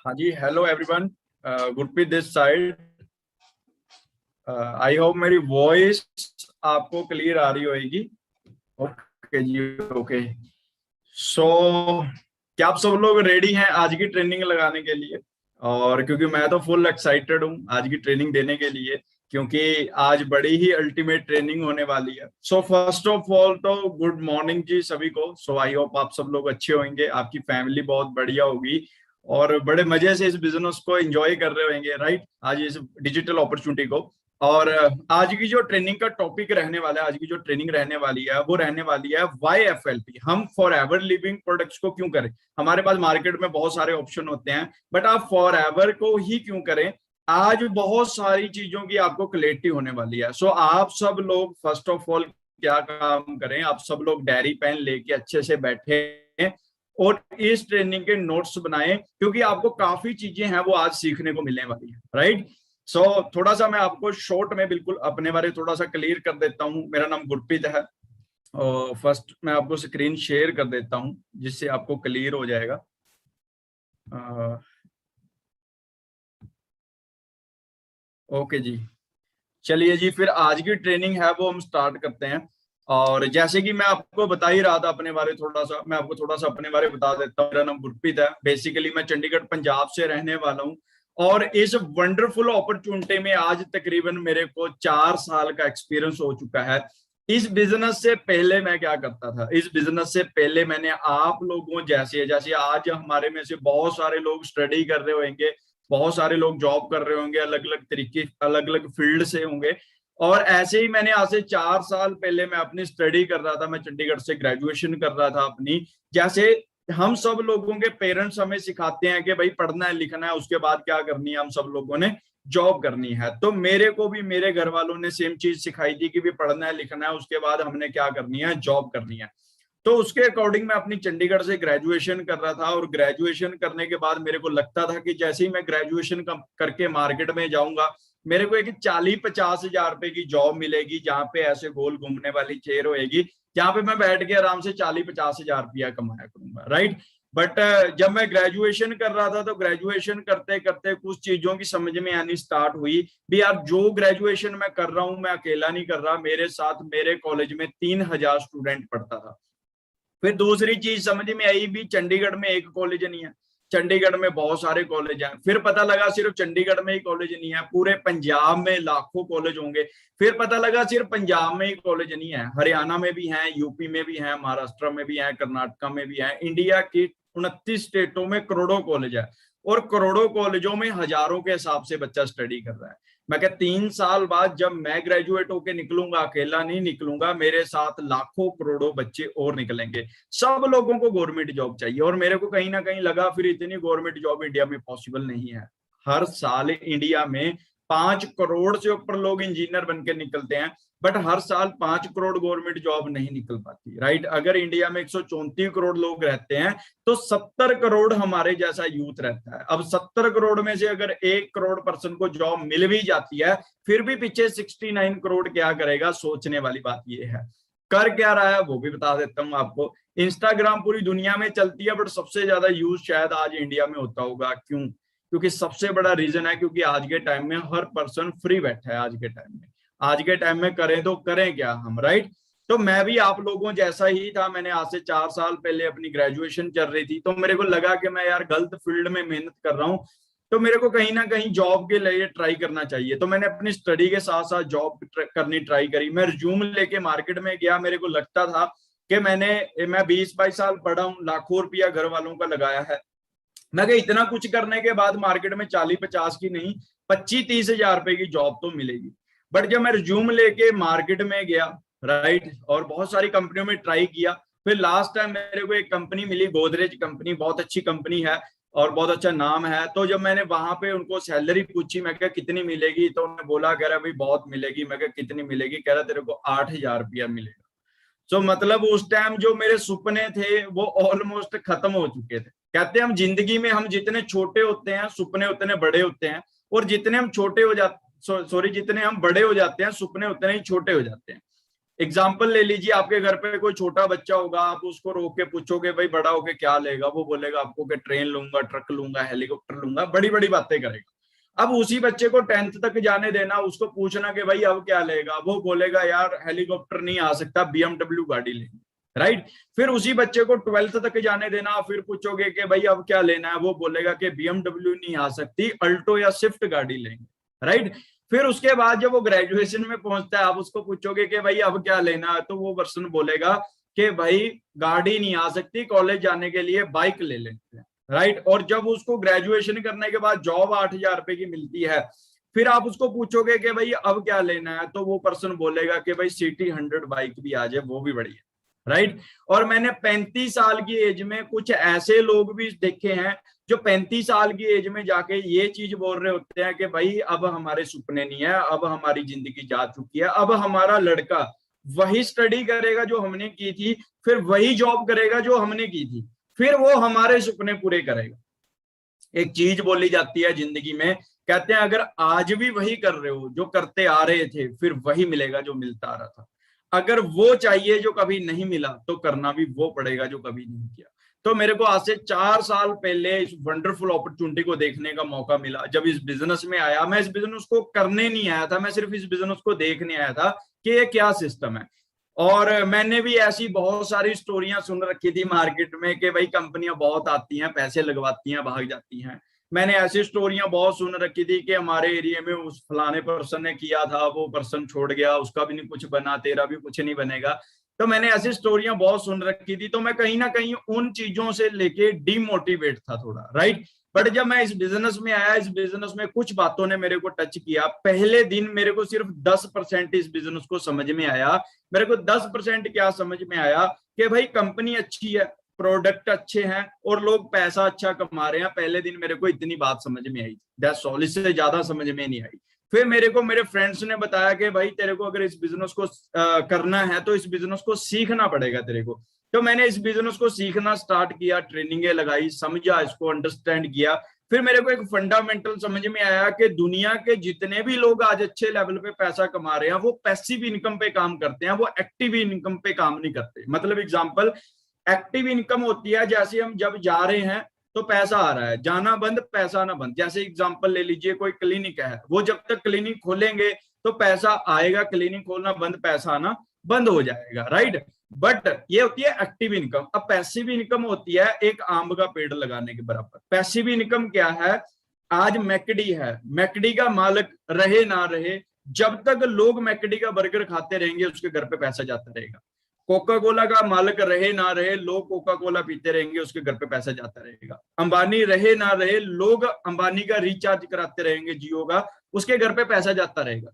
हाँ जी, hello everyone. Gurpreet this side. I hope मेरी वॉइस आपको क्लियर आ रही होगी। ओके जी, ओके। सो क्या आप सब लोग रेडी हैं आज की ट्रेनिंग लगाने के लिए? और क्योंकि मैं तो फुल एक्साइटेड हूँ आज की ट्रेनिंग देने के लिए, क्योंकि आज बड़ी ही अल्टीमेट ट्रेनिंग होने वाली है। सो फर्स्ट ऑफ ऑल तो गुड मॉर्निंग जी सभी को। सो आई होप आप सब लोग अच्छे होंगे, आपकी फैमिली बहुत बढ़िया होगी और बड़े मजे से इस बिजनेस को एंजॉय कर रहे होंगे, राइट, आज इस डिजिटल अपॉर्चुनिटी को। और आज की जो ट्रेनिंग का टॉपिक रहने वाला है, आज की जो ट्रेनिंग रहने वाली है वो रहने वाली है YFLP। हम फॉर एवर लिविंग प्रोडक्ट्स को क्यों करें? हमारे पास मार्केट में बहुत सारे ऑप्शन होते हैं, बट आप फॉर एवर को ही क्यों करें? आज बहुत सारी चीजों की आपको क्लैरिटी होने वाली है। सो आप सब लोग फर्स्ट ऑफ ऑल क्या काम करें, आप सब लोग डायरी पेन लेके अच्छे से बैठे और इस ट्रेनिंग के नोट्स बनाएं, क्योंकि आपको काफी चीजें हैं वो आज सीखने को मिलने वाली है, राइट। सो थोड़ा सा मैं आपको शॉर्ट में बिल्कुल अपने बारे थोड़ा सा क्लियर कर देता हूँ। मेरा नाम गुरप्रीत है और फर्स्ट मैं आपको स्क्रीन शेयर कर देता हूँ जिससे आपको क्लियर हो जाएगा। ओके जी, चलिए जी, फिर आज की ट्रेनिंग है वो हम स्टार्ट करते हैं। और जैसे कि मैं आपको बता ही रहा था अपने बारे, थोड़ा सा मैं आपको थोड़ा सा अपने बारे बता देता हूँ। मेरा नाम गुरप्रीत है, बेसिकली मैं चंडीगढ़ पंजाब से रहने वाला हूँ। और इस वंडरफुल अपॉर्चुनिटी में आज तकरीबन मेरे को 4 साल का एक्सपीरियंस हो चुका है। इस बिजनेस से पहले मैं क्या करता था? इस बिजनेस से पहले मैंने आप लोगों जैसे जैसे आज हमारे में से बहुत सारे लोग स्टडी कर रहे होंगे, बहुत सारे लोग जॉब कर रहे होंगे, अलग अलग तरीके अलग अलग फील्ड से होंगे। और ऐसे ही मैंने आज से 4 साल पहले मैं अपनी स्टडी कर रहा था, मैं चंडीगढ़ से ग्रेजुएशन कर रहा था अपनी। जैसे हम सब लोगों के पेरेंट्स हमें सिखाते हैं कि भाई पढ़ना है लिखना है, उसके बाद क्या करनी है, हम सब लोगों ने जॉब करनी है। तो मेरे को भी मेरे घर वालों ने सेम चीज सिखाई थी कि भी पढ़ना है लिखना है, उसके बाद हमने क्या करनी है, जॉब करनी है। तो उसके अकॉर्डिंग मैं अपनी चंडीगढ़ से ग्रेजुएशन कर रहा था। और ग्रेजुएशन करने के बाद मेरे को लगता था कि जैसे ही मैं ग्रेजुएशन करके मार्केट में जाऊंगा, मेरे को एक 40-50 हजार रुपए की जॉब मिलेगी, जहां पे ऐसे गोल घूमने वाली चेयर होएगी, जहां पे मैं बैठ के आराम से 40-50 हजार रुपया कमाया करूंगा, राइट। बट जब मैं ग्रेजुएशन कर रहा था तो ग्रेजुएशन करते करते कुछ चीजों की समझ में आनी स्टार्ट हुई भी। यार जो ग्रेजुएशन मैं कर रहा हूँ मैं अकेला नहीं कर रहा, मेरे साथ मेरे कॉलेज में 3,000 स्टूडेंट पढ़ता था। फिर दूसरी चीज समझ में आई भी, चंडीगढ़ में एक कॉलेज नहीं है, चंडीगढ़ में बहुत सारे कॉलेज हैं। फिर पता लगा सिर्फ चंडीगढ़ में ही कॉलेज नहीं है, पूरे पंजाब में लाखों कॉलेज होंगे। फिर पता लगा सिर्फ पंजाब में ही कॉलेज नहीं है, हरियाणा में भी हैं, यूपी में भी हैं, महाराष्ट्र में भी हैं, कर्नाटका में भी हैं। इंडिया की 29 स्टेटों में करोड़ों कॉलेज है और करोड़ों कॉलेजों में हजारों के हिसाब से बच्चा स्टडी कर रहा है। मैं क्या 3 साल बाद जब मैं ग्रेजुएट होके निकलूंगा, अकेला नहीं निकलूंगा, मेरे साथ लाखों करोड़ों बच्चे और निकलेंगे। सब लोगों को गवर्नमेंट जॉब चाहिए और मेरे को कहीं ना कहीं लगा फिर इतनी गवर्नमेंट जॉब इंडिया में पॉसिबल नहीं है। हर साल इंडिया में 5 करोड़ से ऊपर लोग इंजीनियर बनकर निकलते हैं, बट हर साल 5 करोड़ गवर्नमेंट जॉब नहीं निकल पाती, राइट। अगर इंडिया में 134 करोड़ लोग रहते हैं तो 70 करोड़ हमारे जैसा यूथ रहता है। अब 70 करोड़ में से अगर 1 करोड़ पर्सन को जॉब मिल भी जाती है, फिर भी पीछे 69 करोड़ क्या करेगा? सोचने वाली बात यह है। कर क्या रहा है वो भी बता देता हूँ आपको। इंस्टाग्राम पूरी दुनिया में चलती है, बट सबसे ज्यादा यूज शायद आज इंडिया में होता होगा। क्यों? क्योंकि सबसे बड़ा रीजन है क्योंकि आज के टाइम में हर पर्सन फ्री बैठा है। आज के टाइम में, आज के टाइम में करें तो करें क्या हम, राइट। तो मैं भी आप लोगों जैसा ही था। मैंने आज से 4 साल पहले अपनी ग्रेजुएशन चल रही थी, तो मेरे को लगा कि मैं यार गलत फील्ड में मेहनत कर रहा हूँ, तो मेरे को कहीं ना कहीं जॉब के लिए ट्राई करना चाहिए। तो मैंने अपनी स्टडी के साथ साथ जॉब करनी ट्राई करी। मैं रिज्यूम लेके मार्केट में गया, मेरे को लगता था कि मैं 20-22 साल पढ़ा हूँ, लाखों रुपया घर वालों का लगाया है। मैं इतना कुछ करने के बाद मार्केट में 40-50 की नहीं, 25-30 हजार रुपए की जॉब तो मिलेगी। बट जब मैं रिज्यूम लेके मार्केट में गया, राइट, और बहुत सारी कंपनियों में ट्राई किया, फिर लास्ट टाइम मेरे को एक कंपनी मिली, गोदरेज कंपनी, बहुत अच्छी कंपनी है और बहुत अच्छा नाम है। तो जब मैंने वहां पे उनको सैलरी पूछी, मैं क्या कितनी मिलेगी, तो उन्होंने बोला, कह रहा भाई बहुत मिलेगी। मैं क्या कितनी मिलेगी? कह रहा तेरे को 8,000 रुपया मिलेगा। तो मतलब उस टाइम जो मेरे सपने थे वो ऑलमोस्ट खत्म हो चुके थे। कहते हैं हम जिंदगी में हम जितने छोटे होते हैं सपने उतने बड़े होते हैं, और जितने हम छोटे हो जाते, सॉरी, जितने हम बड़े हो जाते हैं सपने उतने ही छोटे हो जाते हैं। एग्जाम्पल ले लीजिए, आपके घर पे कोई छोटा बच्चा होगा, आप उसको रोक के पूछोगे भाई बड़ा होके क्या लेगा, वो बोलेगा आपको कि ट्रेन लूंगा, ट्रक लूंगा, हेलीकॉप्टर लूंगा, बड़ी बड़ी बातें करेगा। अब उसी बच्चे को 10th तक जाने देना, उसको पूछना कि भाई अब क्या लेगा, वो बोलेगा यार हेलीकॉप्टर नहीं आ सकता, BMW गाड़ी लेंगे, राइट। फिर उसी बच्चे को 12th तक जाने देना, फिर पूछोगे कि भाई अब क्या लेना है, वो बोलेगा कि BMW नहीं आ सकती, अल्टो या स्विफ्ट गाड़ी लेंगे, राइट। फिर उसके बाद जब वो ग्रेजुएशन में पहुंचता है, आप उसको पूछोगे कि भाई अब क्या लेना है, तो वो पर्सन बोलेगा कि भाई गाड़ी नहीं आ सकती, कॉलेज जाने के लिए बाइक ले लेते हैं, राइट। और जब उसको ग्रेजुएशन करने के बाद जॉब 8,000 रुपए की मिलती है, फिर आप उसको पूछोगे कि भाई अब क्या लेना है, तो वो पर्सन बोलेगा कि भाई सिटी 100 बाइक भी आ जाए वो भी बढ़िया, राइट। और मैंने 35 साल की एज में कुछ ऐसे लोग भी देखे हैं जो 35 साल की एज में जाके ये चीज बोल रहे होते हैं कि भाई अब हमारे सपने नहीं है, अब हमारी जिंदगी जा चुकी है, अब हमारा लड़का वही स्टडी करेगा जो हमने की थी, फिर वही जॉब करेगा जो हमने की थी, फिर वो हमारे सपने पूरे करेगा। एक चीज बोली जाती है जिंदगी में, कहते हैं अगर आज भी वही कर रहे हो जो करते आ रहे थे, फिर वही मिलेगा जो मिलता आ रहा था। अगर वो चाहिए जो कभी नहीं मिला, तो करना भी वो पड़ेगा जो कभी नहीं किया। तो मेरे को आज से 4 साल पहले इस वंडरफुल अपॉर्चुनिटी को देखने का मौका मिला। जब इस बिजनेस में आया, मैं इस बिजनेस को करने नहीं आया था, मैं सिर्फ इस बिजनेस को देखने आया था कि ये क्या सिस्टम है। और मैंने भी ऐसी बहुत सारी स्टोरियां सुन रखी थी मार्केट में कि भाई कंपनियां बहुत आती हैं, पैसे लगवाती हैं, भाग जाती हैं। मैंने ऐसी स्टोरियां बहुत सुन रखी थी कि हमारे एरिया में उस फलाने पर्सन ने किया था, वो पर्सन छोड़ गया, उसका भी नहीं कुछ बना, तेरा भी कुछ नहीं बनेगा। तो मैंने ऐसी स्टोरियां बहुत सुन रखी थी, तो मैं कहीं ना कहीं उन चीजों से लेके डिमोटिवेट था थोड़ा, राइट। बट जब मैं इस बिजनेस में आया, इस बिजनेस में कुछ बातों ने मेरे को टच किया। पहले दिन मेरे को सिर्फ 10% इस बिजनेस को समझ में आया। मेरे को 10% क्या समझ में आया कि भाई कंपनी अच्छी है, प्रोडक्ट अच्छे हैं और लोग पैसा अच्छा कमा रहे हैं। पहले दिन मेरे को इतनी बात समझ में आई, दैट्स ऑल, इससे ज्यादा समझ में नहीं आई। फिर मेरे को मेरे फ्रेंड्स ने बताया कि भाई तेरे को अगर इस बिजनेस को करना है तो इस बिजनेस को सीखना पड़ेगा तेरे को। तो मैंने इस बिजनेस को सीखना स्टार्ट किया, ट्रेनिंगें लगाई, समझा, इसको अंडरस्टैंड किया। फिर मेरे को एक फंडामेंटल समझ में आया कि दुनिया के जितने भी लोग आज अच्छे लेवल पे पैसा कमा रहे हैं, वो पैसिव इनकम पे काम करते हैं, वो एक्टिव इनकम पे काम नहीं करते। मतलब एग्जांपल, एक्टिव इनकम होती है जैसे हम जब जा रहे हैं तो पैसा आ रहा है, जाना बंद पैसा ना बंद। जैसे एग्जांपल ले लीजिए, कोई क्लिनिक है, वो जब तक क्लिनिक खोलेंगे तो पैसा आएगा, क्लिनिक खोलना बंद पैसा आना बंद हो जाएगा, राइट। बट ये होती है एक्टिव इनकम। अब पैसिव इनकम होती है एक आम का पेड़ लगाने के बराबर। पैसिव इनकम क्या है? आज मैकडी है, मैकडी का मालिक रहे ना रहे, जब तक लोग मैकडी का बर्गर खाते रहेंगे उसके घर पे पैसा जाता रहेगा। कोका कोला का मालिक रहे ना रहे, लोग कोका कोला पीते रहेंगे, उसके घर पे पैसा जाता रहेगा। अंबानी रहे ना रहे, लोग अंबानी का रिचार्ज कराते रहेंगे जियो का, उसके घर पे पैसा जाता रहेगा।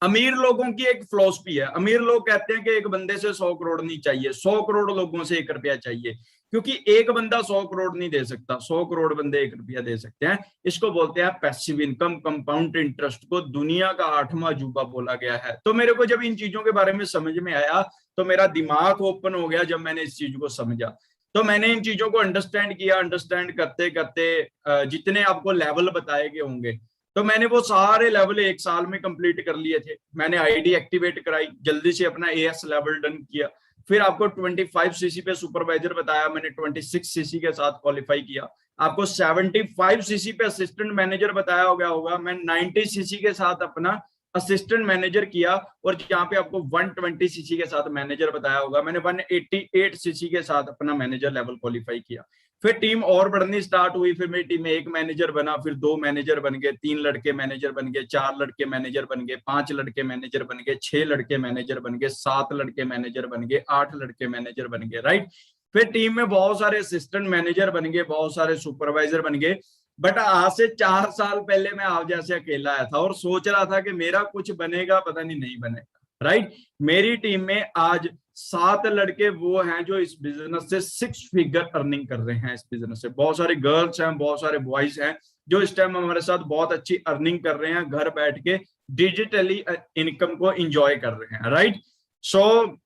अमीर लोगों की एक फिलॉसफी है, अमीर लोग कहते हैं कि एक बंदे से 100 करोड़ नहीं चाहिए, 100 करोड़ लोगों से 1 रुपया चाहिए, क्योंकि एक बंदा 100 करोड़ नहीं दे सकता, 100 करोड़ बंदे 1 रुपया दे सकते हैं। इसको बोलते हैं पैसिव इनकम, कंपाउंड इंटरेस्ट को दुनिया का 8वां अजूबा बोला गया है। तो मेरे को जब इन चीजों के बारे में समझ में आया तो मेरा दिमाग ओपन हो गया। जब मैंने इस चीज को समझा तो मैंने इन चीजों को अंडरस्टैंड किया। अंडरस्टैंड करते करते जितने आपको लेवल बताए गए होंगे, तो मैंने वो सारे लेवल 1 साल में कंप्लीट कर लिए थे। मैंने आईडी एक्टिवेट कराई, जल्दी से अपना एएस लेवल डन किया। फिर आपको 25 सीसी पे सुपरवाइजर बताया, मैंने 26 सीसी के साथ क्वालिफाई किया। आपको 75 सीसी पे असिस्टेंट मैनेजर बताया हो गया होगा, मैं 90 सीसी के साथ अपना असिस्टेंट मैनेजर किया। और जहाँ पे आपको 120 सीसी के साथ मैनेजर बताया होगा, मैंने 188 सीसी के साथ अपना मैनेजर लेवल क्वालिफाई किया। फिर टीम और बढ़नी स्टार्ट हुई, फिर मेरी टीम में 1 मैनेजर बना, फिर 2 मैनेजर बन गए, 3 लड़के मैनेजर बन गए, 4 लड़के मैनेजर बन गए, 5 लड़के मैनेजर बन गए, 6 लड़के मैनेजर बन गए, 7 लड़के मैनेजर बन गए, 8 लड़के मैनेजर बन गए, राइट। फिर टीम में बहुत सारे असिस्टेंट मैनेजर बन गए, बहुत सारे सुपरवाइजर बन गए। बट आज से 4 साल पहले मैं आप जैसे अकेला आया था और सोच रहा था कि मेरा कुछ बनेगा, पता नहीं बनेगा, राइट। मेरी टीम में आज 7 लड़के वो हैं जो इस बिजनेस से 6 फिगर अर्निंग कर रहे हैं। इस बिजनेस से बहुत सारे गर्ल्स हैं, बहुत सारे बॉयज हैं जो इस टाइम हमारे साथ बहुत अच्छी अर्निंग कर रहे हैं, घर बैठ के डिजिटली इनकम को एंजॉय कर रहे हैं, राइट। सो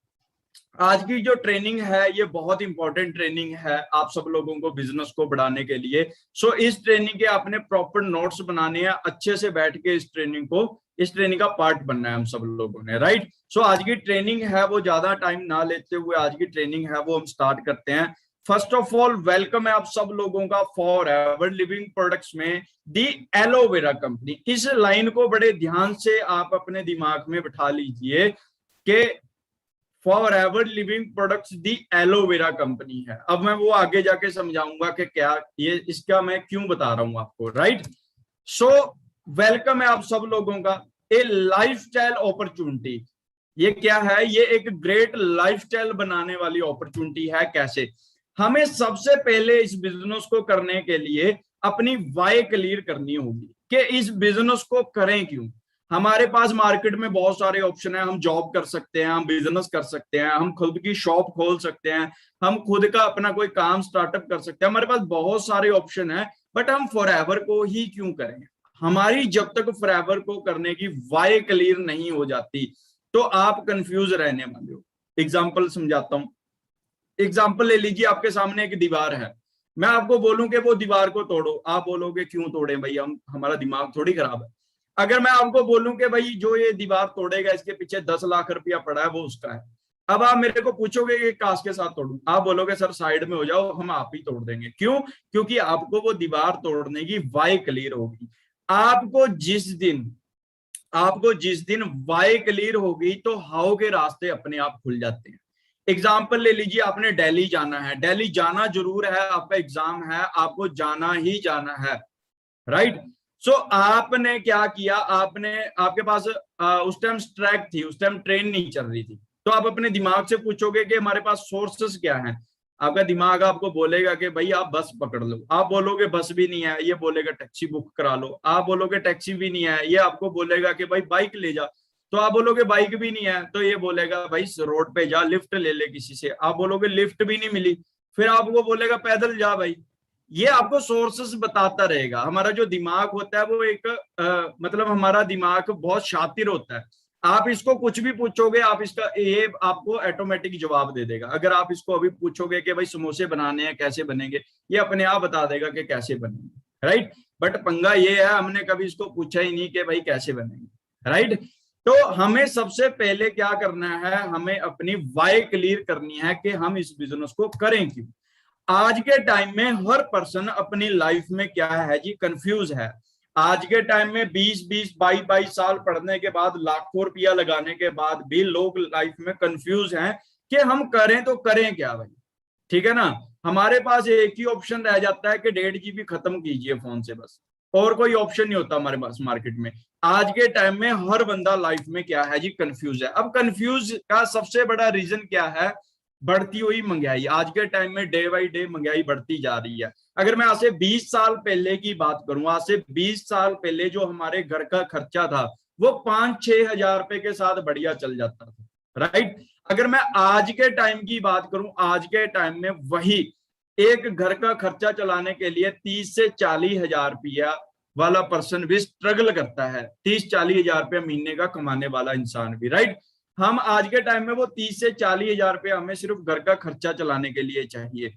आज की जो ट्रेनिंग है ये बहुत इंपॉर्टेंट ट्रेनिंग है आप सब लोगों को बिजनेस को बढ़ाने के लिए। सो इस ट्रेनिंग के आपने प्रॉपर नोट्स बनाने हैं, अच्छे से बैठ के इस ट्रेनिंग का पार्ट बनना है हम सब लोगों ने, राइट। सो आज की ट्रेनिंग है वो ज्यादा टाइम ना लेते हुए आज की ट्रेनिंग है वो हम स्टार्ट करते हैं। फर्स्ट ऑफ ऑल वेलकम है आप सब लोगों का फॉरएवर लिविंग प्रोडक्ट्स में दी एलोवेरा कंपनी। इस लाइन को बड़े ध्यान से आप अपने दिमाग में बिठा लीजिए कि फॉरएवर लिविंग प्रोडक्ट्स दी एलोवेरा कंपनी है। अब मैं वो आगे जाके समझाऊंगा कि क्या ये इसका मैं क्यों बता रहा हूं आपको, राइट। सो वेलकम है आप सब लोगों का। ए लाइफस्टाइल अपॉर्चुनिटी, ये क्या है? ये एक ग्रेट लाइफस्टाइल बनाने वाली अपॉर्चुनिटी है। कैसे? हमें सबसे पहले इस बिजनेस को करने के लिए अपनी वाई क्लियर करनी होगी कि इस बिजनेस को करें क्यों। हमारे पास मार्केट में बहुत सारे ऑप्शन है, हम जॉब कर सकते हैं, हम बिजनेस कर सकते हैं, हम खुद की शॉप खोल सकते हैं, हम खुद का अपना कोई काम स्टार्टअप कर सकते हैं, हमारे पास बहुत सारे ऑप्शन है। बट हम फॉरएवर को ही क्यों करें? हमारी जब तक फॉरएवर को करने की वाई क्लियर नहीं हो जाती तो आप कंफ्यूज रहने वाले हो। एग्जाम्पल समझाता हूं। एग्जाम्पल ले लीजिए, आपके सामने एक दीवार है, मैं आपको बोलूं कि वो दीवार को तोड़ो, आप बोलोगे क्यों तोड़े भाई, हम हमारा दिमाग थोड़ी खराब है। अगर मैं आपको बोलूं कि भाई जो ये दीवार तोड़ेगा इसके पीछे 10 लाख रुपया पड़ा है, वो उसका है। अब आप मेरे को पूछोगे कि काश के साथ तोड़ूं, आप बोलोगे सर साइड में हो जाओ, हम आप ही तोड़ देंगे। क्यों? क्योंकि आपको वो दीवार तोड़ने की वाई क्लियर होगी। आपको जिस दिन आपको जिस दिन वाई क्लियर होगी तो हाउ के रास्ते अपने आप खुल जाते हैं। एग्जाम्पल ले लीजिए, आपने दिल्ली जाना है, दिल्ली जाना जरूर है, आपका एग्जाम है, आपको जाना ही जाना है, राइट। सो आपने क्या किया, आपने आपके पास उस टाइम स्ट्राइक थी, उस टाइम ट्रेन नहीं चल रही थी, तो आप अपने दिमाग से पूछोगे कि हमारे पास सोर्सेस क्या हैं। आपका दिमाग आपको बोलेगा कि भाई आप बस पकड़ लो, आप बोलोगे बस भी नहीं है, ये बोलेगा टैक्सी बुक करा लो, आप बोलोगे टैक्सी भी नहीं है, ये आपको बोलेगा कि भाई बाइक ले जा, तो आप बोलोगे बाइक भी नहीं है, तो ये बोलेगा भाई रोड पे जा, लिफ्ट ले ले किसी से, आप बोलोगे लिफ्ट भी नहीं मिली, फिर आपको बोलेगा पैदल जा भाई। ये आपको सोर्सेस बताता रहेगा। हमारा जो दिमाग होता है वो एक मतलब हमारा दिमाग बहुत शातिर होता है। आप इसको कुछ भी पूछोगे, आप इसका ये आपको ऑटोमेटिक जवाब दे देगा। अगर आप इसको अभी पूछोगे कि भाई समोसे बनाने हैं कैसे बनेंगे, ये अपने आप बता देगा कि कैसे बनेंगे, राइट। बट पंगा ये है हमने कभी इसको पूछा ही नहीं कि भाई कैसे बनेंगे, राइट। तो हमें सबसे पहले क्या करना है, हमें अपनी वाई क्लियर करनी है कि हम इस बिजनेस को करें क्यों। आज के टाइम में हर पर्सन अपनी लाइफ में क्या है जी, कंफ्यूज है। आज के टाइम में 20-20 22-22 साल पढ़ने के बाद, लाखों रुपया लगाने के बाद भी लोग लाइफ में कंफ्यूज हैं कि हम करें तो करें क्या भाई। ठीक है ना, हमारे पास एक ही ऑप्शन रह जाता है कि 1.5 GB खत्म कीजिए फोन से, बस और कोई ऑप्शन नहीं होता हमारे पास मार्केट में। आज के टाइम में हर बंदा लाइफ में क्या है जी, कंफ्यूज है। अब कंफ्यूज का सबसे बड़ा रीजन क्या है? बढ़ती हुई महंगाई। आज के टाइम में डे बाई डे महंगाई बढ़ती जा रही है। अगर मैं आज से 20 साल पहले की बात करूं, आज से 20 साल पहले जो हमारे घर का खर्चा था वो 5-6 हजार रुपए के साथ बढ़िया चल जाता था, राइट। अगर मैं आज के टाइम की बात करूं, आज के टाइम में वही एक घर का खर्चा चलाने के लिए 30 से 40 हजार रुपया वाला पर्सन भी स्ट्रगल करता है। 30-40 हजार रुपया महीने का कमाने वाला इंसान भी, राइट। हम आज के टाइम में वो 30 से 40 हजार रुपया हमें सिर्फ घर का खर्चा चलाने के लिए चाहिए।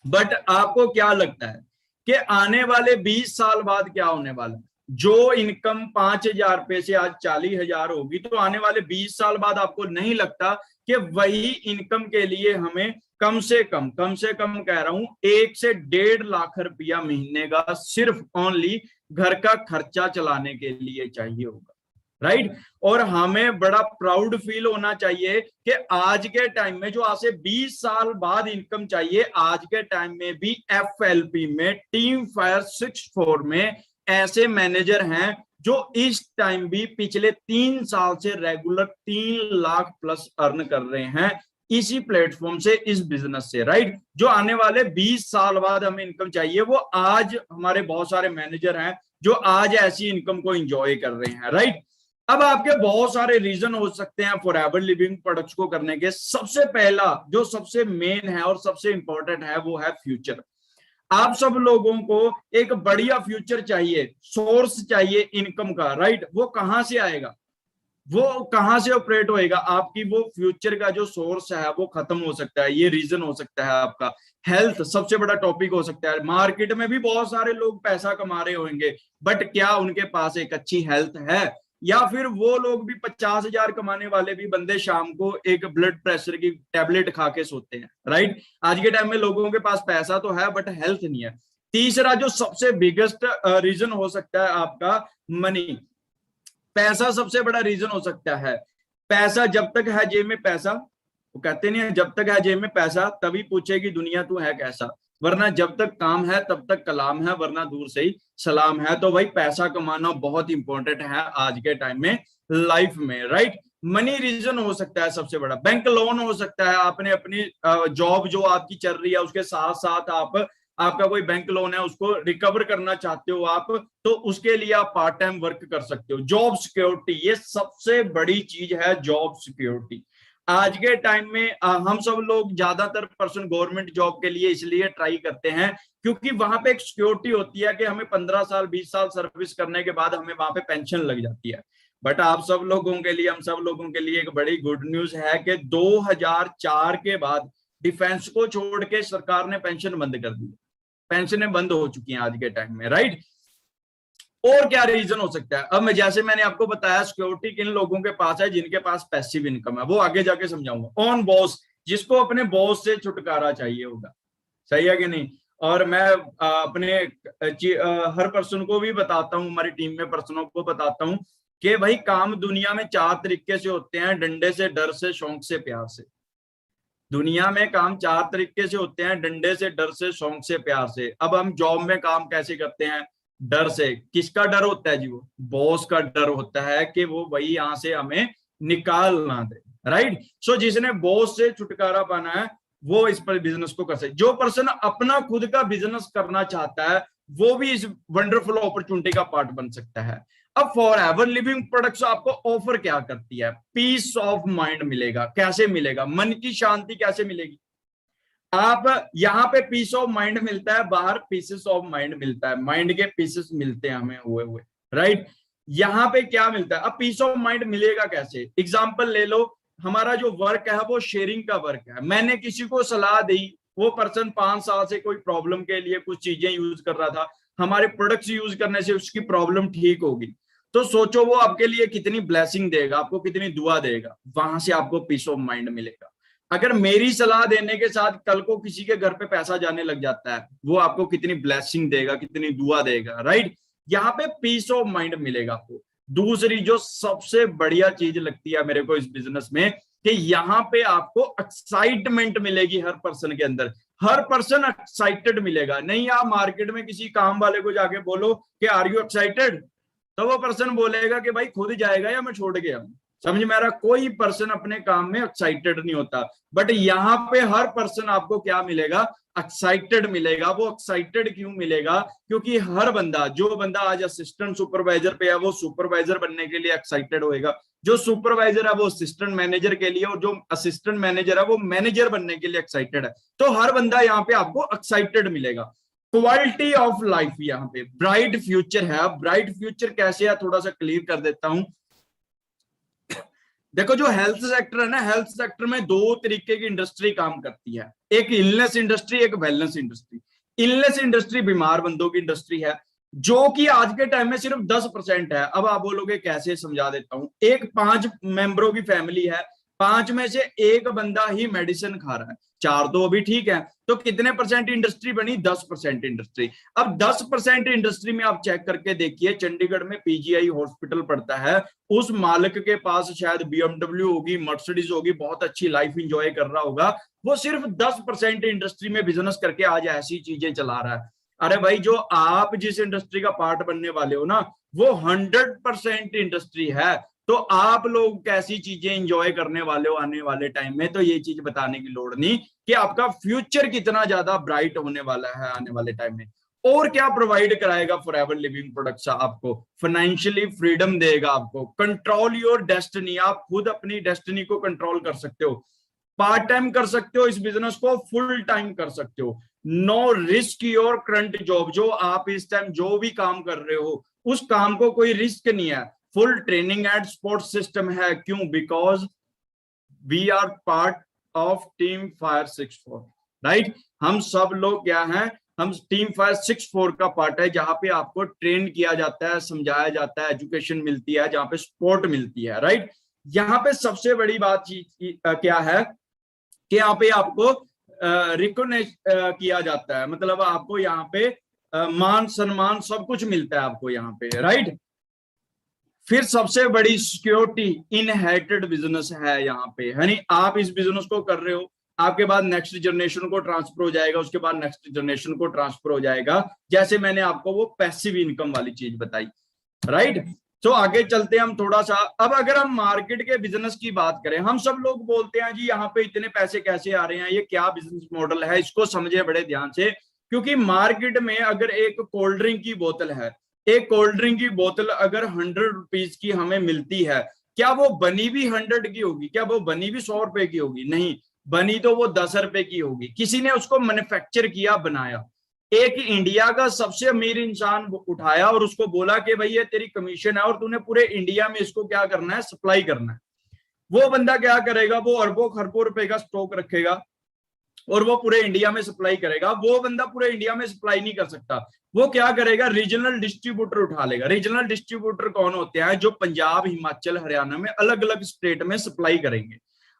बट आपको क्या लगता है कि आने वाले 20 साल बाद क्या होने वाला है? जो इनकम 5 हजार रुपए से आज 40 हजार होगी, तो आने वाले 20 साल बाद आपको नहीं लगता कि वही इनकम के लिए हमें कम से कम कह रहा हूं 1 से 1.5 लाख रुपया महीने का सिर्फ ओनली घर का खर्चा चलाने के लिए चाहिए होगा, राइट। और हमें बड़ा प्राउड फील होना चाहिए कि आज के टाइम में जो आज से 20 साल बाद इनकम चाहिए, आज के टाइम में भी FLP में, टीम फायर 64 में ऐसे मैनेजर हैं जो इस टाइम भी पिछले 3 साल से रेगुलर 3 लाख प्लस अर्न कर रहे हैं इसी प्लेटफॉर्म से, इस बिजनेस से, राइट। जो आने वाले 20 साल बाद हमें इनकम चाहिए, वो आज हमारे बहुत सारे मैनेजर हैं जो आज ऐसी इनकम को एंजॉय कर रहे हैं, राइट। अब आपके बहुत सारे रीजन हो सकते हैं फॉरएवर लिविंग प्रोडक्ट्स को करने के। सबसे पहला जो सबसे मेन है और सबसे इंपॉर्टेंट है वो है फ्यूचर। आप सब लोगों को एक बढ़िया फ्यूचर चाहिए, सोर्स चाहिए इनकम का, राइट। वो कहां से आएगा? वो कहां से ऑपरेट होएगा, आपकी वो फ्यूचर का जो सोर्स है वो खत्म हो सकता है, ये रीजन हो सकता है आपका। हेल्थ सबसे बड़ा टॉपिक हो सकता है। मार्केट में भी बहुत सारे लोग पैसा कमा रहे होंगे, बट क्या उनके पास एक अच्छी हेल्थ है? या फिर वो लोग भी 50,000 कमाने वाले भी बंदे शाम को एक ब्लड प्रेशर की टेबलेट खा के सोते हैं, राइट? आज के टाइम में लोगों के पास पैसा तो है बट हेल्थ नहीं है। तीसरा जो सबसे बिगेस्ट रीजन हो सकता है आपका, मनी। पैसा सबसे बड़ा रीजन हो सकता है। पैसा जब तक है जेब में, पैसा, वो कहते नहीं है जब तक है जेब में पैसा तभी पूछेगी दुनिया तू है कैसा, वरना जब तक काम है तब तक कलाम है, वरना दूर से ही सलाम है। तो भाई पैसा कमाना बहुत इंपॉर्टेंट है आज के टाइम में लाइफ में, राइट? मनी रीजन हो सकता है सबसे बड़ा। बैंक लोन हो सकता है, आपने अपनी जॉब जो आपकी चल रही है उसके साथ साथ आपका कोई बैंक लोन है उसको रिकवर करना चाहते हो आप, तो उसके लिए आप पार्ट टाइम वर्क कर सकते हो। जॉब सिक्योरिटी, ये सबसे बड़ी चीज है, जॉब सिक्योरिटी। आज के टाइम में हम सब लोग ज्यादातर पर्सन गवर्नमेंट जॉब के लिए इसलिए ट्राई करते हैं क्योंकि वहां पे एक सिक्योरिटी होती है कि हमें 15 साल 20 साल सर्विस करने के बाद हमें वहां पे पेंशन लग जाती है। बट आप सब लोगों के लिए, हम सब लोगों के लिए एक बड़ी गुड न्यूज है कि 2004 के बाद डिफेंस को छोड़ के सरकार ने पेंशन बंद कर दी। पेंशनें बंद हो चुकी हैं आज के टाइम में, राइट? और क्या रीजन हो सकता है? अब मैं, जैसे मैंने आपको बताया, सिक्योरिटी किन लोगों के पास है, जिनके पास पैसिव इनकम है, वो आगे जाके समझाऊंगा। ऑन बॉस, जिसको अपने बॉस से छुटकारा चाहिए होगा, सही है कि नहीं? और मैं अपने हर पर्सन को भी बताता हूँ, हमारी टीम में पर्सनों को बताता हूँ कि भाई काम दुनिया में 4 तरीके से होते हैं, डंडे से, डर से, शौक से, प्यार से। दुनिया में काम 4 तरीके से होते हैं, डंडे से, डर से, शौक से, प्यार से। अब हम जॉब में काम कैसे करते हैं? डर से। किसका डर होता है जी? वो बॉस का डर होता है कि वो वही यहां से हमें निकाल ना दे, राइट? सो जिसने बॉस से छुटकारा पाना है वो इस पर बिजनेस को कर सकते। जो पर्सन अपना खुद का बिजनेस करना चाहता है वो भी इस वंडरफुल अपॉर्चुनिटी का पार्ट बन सकता है। अब फॉर एवर लिविंग प्रोडक्ट्स आपको ऑफर क्या करती है? पीस ऑफ माइंड मिलेगा। कैसे मिलेगा? मन की शांति कैसे मिलेगी? आप यहाँ पे पीस ऑफ माइंड मिलता है, बाहर पीसेस ऑफ माइंड मिलता है, माइंड के पीसेस मिलते हैं हमें हुए हुए, राइट? यहाँ पे क्या मिलता है? अब पीस ऑफ माइंड मिलेगा कैसे? एग्जाम्पल ले लो, हमारा जो वर्क है वो शेयरिंग का वर्क है। मैंने किसी को सलाह दी, वो पर्सन 5 साल से कोई प्रॉब्लम के लिए कुछ चीजें यूज कर रहा था, हमारे प्रोडक्ट्स यूज करने से उसकी प्रॉब्लम ठीक होगी। तो सोचो वो आपके लिए कितनी ब्लेसिंग देगा, आपको कितनी दुआ देगा, वहां से आपको पीस ऑफ माइंड मिलेगा। अगर मेरी सलाह देने के साथ कल को किसी के घर पे पैसा जाने लग जाता है, वो आपको कितनी ब्लेसिंग देगा, कितनी दुआ देगा, राइट? यहाँ पे पीस ऑफ माइंड मिलेगा आपको। दूसरी जो सबसे बढ़िया चीज लगती है मेरे को इस बिजनेस में, कि यहाँ पे आपको एक्साइटमेंट मिलेगी हर पर्सन के अंदर। हर पर्सन एक्साइटेड मिलेगा। नहीं आप मार्केट में किसी काम वाले को जाके बोलो कि आर यू एक्साइटेड, तो वो पर्सन बोलेगा कि भाई खुद जाएगा या मैं छोड़ के आऊं। समझ में आ रहा? कोई पर्सन अपने काम में एक्साइटेड नहीं होता। बट यहाँ पे हर पर्सन आपको क्या मिलेगा? एक्साइटेड मिलेगा। वो एक्साइटेड क्यों मिलेगा? क्योंकि हर बंदा, जो बंदा आज असिस्टेंट सुपरवाइजर पे है वो सुपरवाइजर बनने के लिए एक्साइटेड होएगा, जो सुपरवाइजर है वो असिस्टेंट मैनेजर के लिए, और जो असिस्टेंट मैनेजर है वो मैनेजर बनने के लिए एक्साइटेड है। तो हर बंदा यहाँ पे आपको एक्साइटेड मिलेगा। क्वालिटी ऑफ लाइफ, यहाँ पे ब्राइट फ्यूचर है। ब्राइट फ्यूचर कैसे है थोड़ा सा क्लियर कर देता हूं। देखो जो हेल्थ सेक्टर है ना, हेल्थ सेक्टर में 2 तरीके की इंडस्ट्री काम करती है, एक इलनेस इंडस्ट्री, एक वेलनेस इंडस्ट्री। इलनेस इंडस्ट्री बीमार बंदों की इंडस्ट्री है, जो कि आज के टाइम में सिर्फ 10% है। अब आप बोलोगे कैसे, समझा देता हूं। एक 5 मेंबरों की फैमिली है, 5 में से एक बंदा ही मेडिसिन खा रहा है, 4 तो अभी ठीक है, तो कितने परसेंट इंडस्ट्री बनी? 10% इंडस्ट्री। अब 10% इंडस्ट्री में आप चेक करके देखिए, चंडीगढ़ में पीजीआई हॉस्पिटल पड़ता है, उस मालिक के पास शायद बीएमडब्ल्यू होगी, मर्सिडीज होगी, बहुत अच्छी लाइफ इंजॉय कर रहा होगा। वो सिर्फ 10% इंडस्ट्री में बिजनेस करके आज ऐसी चीजें चला रहा है। अरे भाई, जो आप जिस इंडस्ट्री का पार्ट बनने वाले हो ना, वो 100% इंडस्ट्री है। तो आप लोग कैसी चीजें एंजॉय करने वाले हो आने वाले टाइम में, तो ये चीज बताने की लोड़ नहीं कि आपका फ्यूचर कितना ज्यादा ब्राइट होने वाला है आने वाले टाइम में। और क्या प्रोवाइड कराएगा फॉरएवर लिविंग प्रोडक्ट्स? आपको फाइनेंशियली फ्रीडम देगा, आपको कंट्रोल योर डेस्टिनी, आप खुद अपनी डेस्टिनी को कंट्रोल कर सकते हो। पार्ट टाइम कर सकते हो इस बिजनेस को, फुल टाइम कर सकते हो। No risk your current job, जो आप इस टाइम जो भी काम कर रहे हो उस काम को कोई रिस्क नहीं है। Full training and support system है। क्यों? Because we are part of team fire 64, right. हम सब लोग क्या हैं, हम टीम फायर 64 का पार्ट है, जहां पे आपको ट्रेन किया जाता है, समझाया जाता है, एजुकेशन मिलती है, जहां पे सपोर्ट मिलती है, राइट। यहाँ पे सबसे बड़ी बात क्या है कि यहाँ पे आपको रिकॉग्नाइज किया जाता है, मतलब आपको यहाँ पे मान सम्मान सब कुछ मिलता है आपको यहाँ पे, राइट। फिर सबसे बड़ी सिक्योरिटी इनहेरिटेड बिजनेस है यहाँ पे, यानी आप इस बिजनेस को कर रहे हो, आपके बाद नेक्स्ट जनरेशन को ट्रांसफर हो जाएगा, उसके बाद नेक्स्ट जनरेशन को ट्रांसफर हो जाएगा, जैसे मैंने आपको वो पैसिव इनकम वाली चीज बताई, राइट। तो आगे चलते हैं हम थोड़ा सा। अब अगर हम मार्केट के बिजनेस की बात करें, हम सब लोग बोलते हैं जी यहाँ पे इतने पैसे कैसे आ रहे हैं, ये क्या बिजनेस मॉडल है, इसको समझे बड़े ध्यान से। क्योंकि मार्केट में अगर एक कोल्ड ड्रिंक की बोतल है, एक कोल्ड ड्रिंक की बोतल अगर 100 रुपीज की हमें मिलती है, क्या वो बनी भी 100 की होगी? क्या वो बनी भी 100 रुपए की होगी? नहीं, बनी तो वो 10 रुपए की होगी। किसी ने उसको मैन्युफैक्चर किया, बनाया, एक इंडिया का सबसे अमीर इंसान उठाया और उसको बोला कि भाई ये तेरी कमीशन है और तूने पूरे इंडिया में इसको क्या करना है, सप्लाई करना है। वो बंदा क्या करेगा, वो अरबों खरबों रुपए का स्टॉक रखेगा और वो पूरे इंडिया में सप्लाई करेगा। वो बंदा पूरे इंडिया में सप्लाई नहीं कर सकता, वो क्या करेगा, रीजनल डिस्ट्रीब्यूटर उठा लेगा। रीजनल डिस्ट्रीब्यूटर कौन होते हैं? जो पंजाब, हिमाचल, हरियाणा में अलग अलग स्टेट में सप्लाई करेंगे।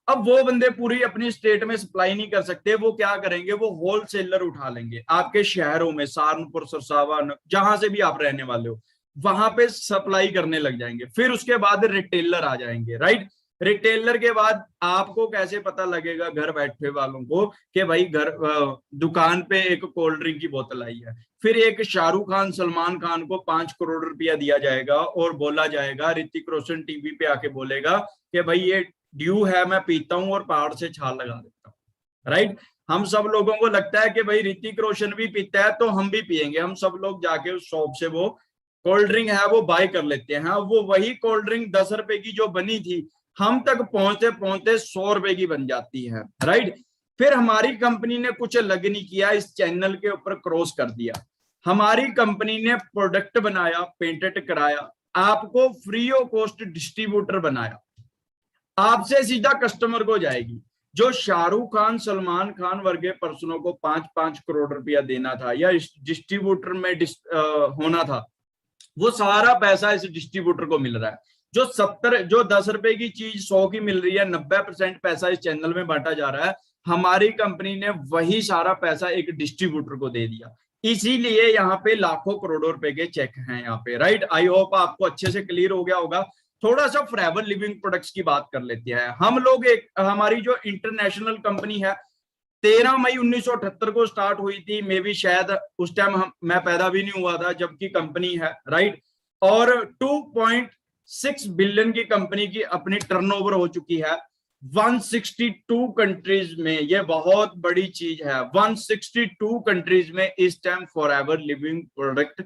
अब वो बंदे पूरी अपनी स्टेट में सप्लाई नहीं कर सकते, वो क्या करेंगे, वो होलसेलर उठा लेंगे आपके शहरों में, सहारनपुर, सरसावा, जहां से भी आप रहने वाले हो, वहां पे सप्लाई करने लग जाएंगे। फिर उसके बाद रिटेलर आ जाएंगे, राइट। रिटेलर के बाद आपको कैसे पता लगेगा घर बैठे वालों को कि भाई घर दुकान पे एक कोल्ड ड्रिंक की बोतल आई है? फिर एक शाहरुख खान, सलमान खान को 5 करोड़ रुपया दिया जाएगा और बोला जाएगा, ऋतिक रोशन टीवी पे आके बोलेगा कि भाई ये ड्यू है, मैं पीता हूं और पहाड़ से छाल लगा देता हूं, राइट। हम सब लोगों को लगता है कि भाई ऋतिक रोशन भी पीता है तो हम भी पियेंगे। हम सब लोग जाके उस शॉप से वो कोल्ड ड्रिंक है वो बाय कर लेते हैं। वो वही कोल्ड ड्रिंक 10 रुपए की जो बनी थी, हम तक पहुंचते पहुंचते 100 रुपए की बन जाती है, राइट। फिर हमारी कंपनी ने कुछ अलग नहीं किया, इस चैनल के ऊपर क्रॉस कर दिया। हमारी कंपनी ने प्रोडक्ट बनाया, पेटेंट कराया, आपको फ्री ऑफ कॉस्ट डिस्ट्रीब्यूटर बनाया, आपसे सीधा कस्टमर को जाएगी। जो शाहरुख खान, सलमान खान वर्गे पर्सनों को 5-5 करोड़ रुपया देना था या डिस्ट्रीब्यूटर में होना था, वो सारा पैसा इस डिस्ट्रीब्यूटर को मिल रहा है। जो 10 रुपए की चीज 100 की मिल रही है, 90% पैसा इस चैनल में बांटा जा रहा है। हमारी कंपनी ने वही सारा पैसा एक डिस्ट्रीब्यूटर को दे दिया। इसीलिए यहाँ पे लाखों करोड़ों रुपए के चेक हैं यहाँ पे, राइट। आई होप आपको अच्छे से क्लियर हो गया होगा। थोड़ा सा फॉरएवर लिविंग प्रोडक्ट्स की बात कर लेते हैं हम लोग। हमारी जो इंटरनेशनल कंपनी है 13 मई 1978 को स्टार्ट हुई थी। मे भी शायद उस टाइम मैं पैदा भी नहीं हुआ था जबकि कंपनी है, राइट। और 2.6 बिलियन की कंपनी की अपनी टर्नओवर हो चुकी है 162 कंट्रीज में। ये बहुत बड़ी चीज है, 162 कंट्रीज में इस time forever living product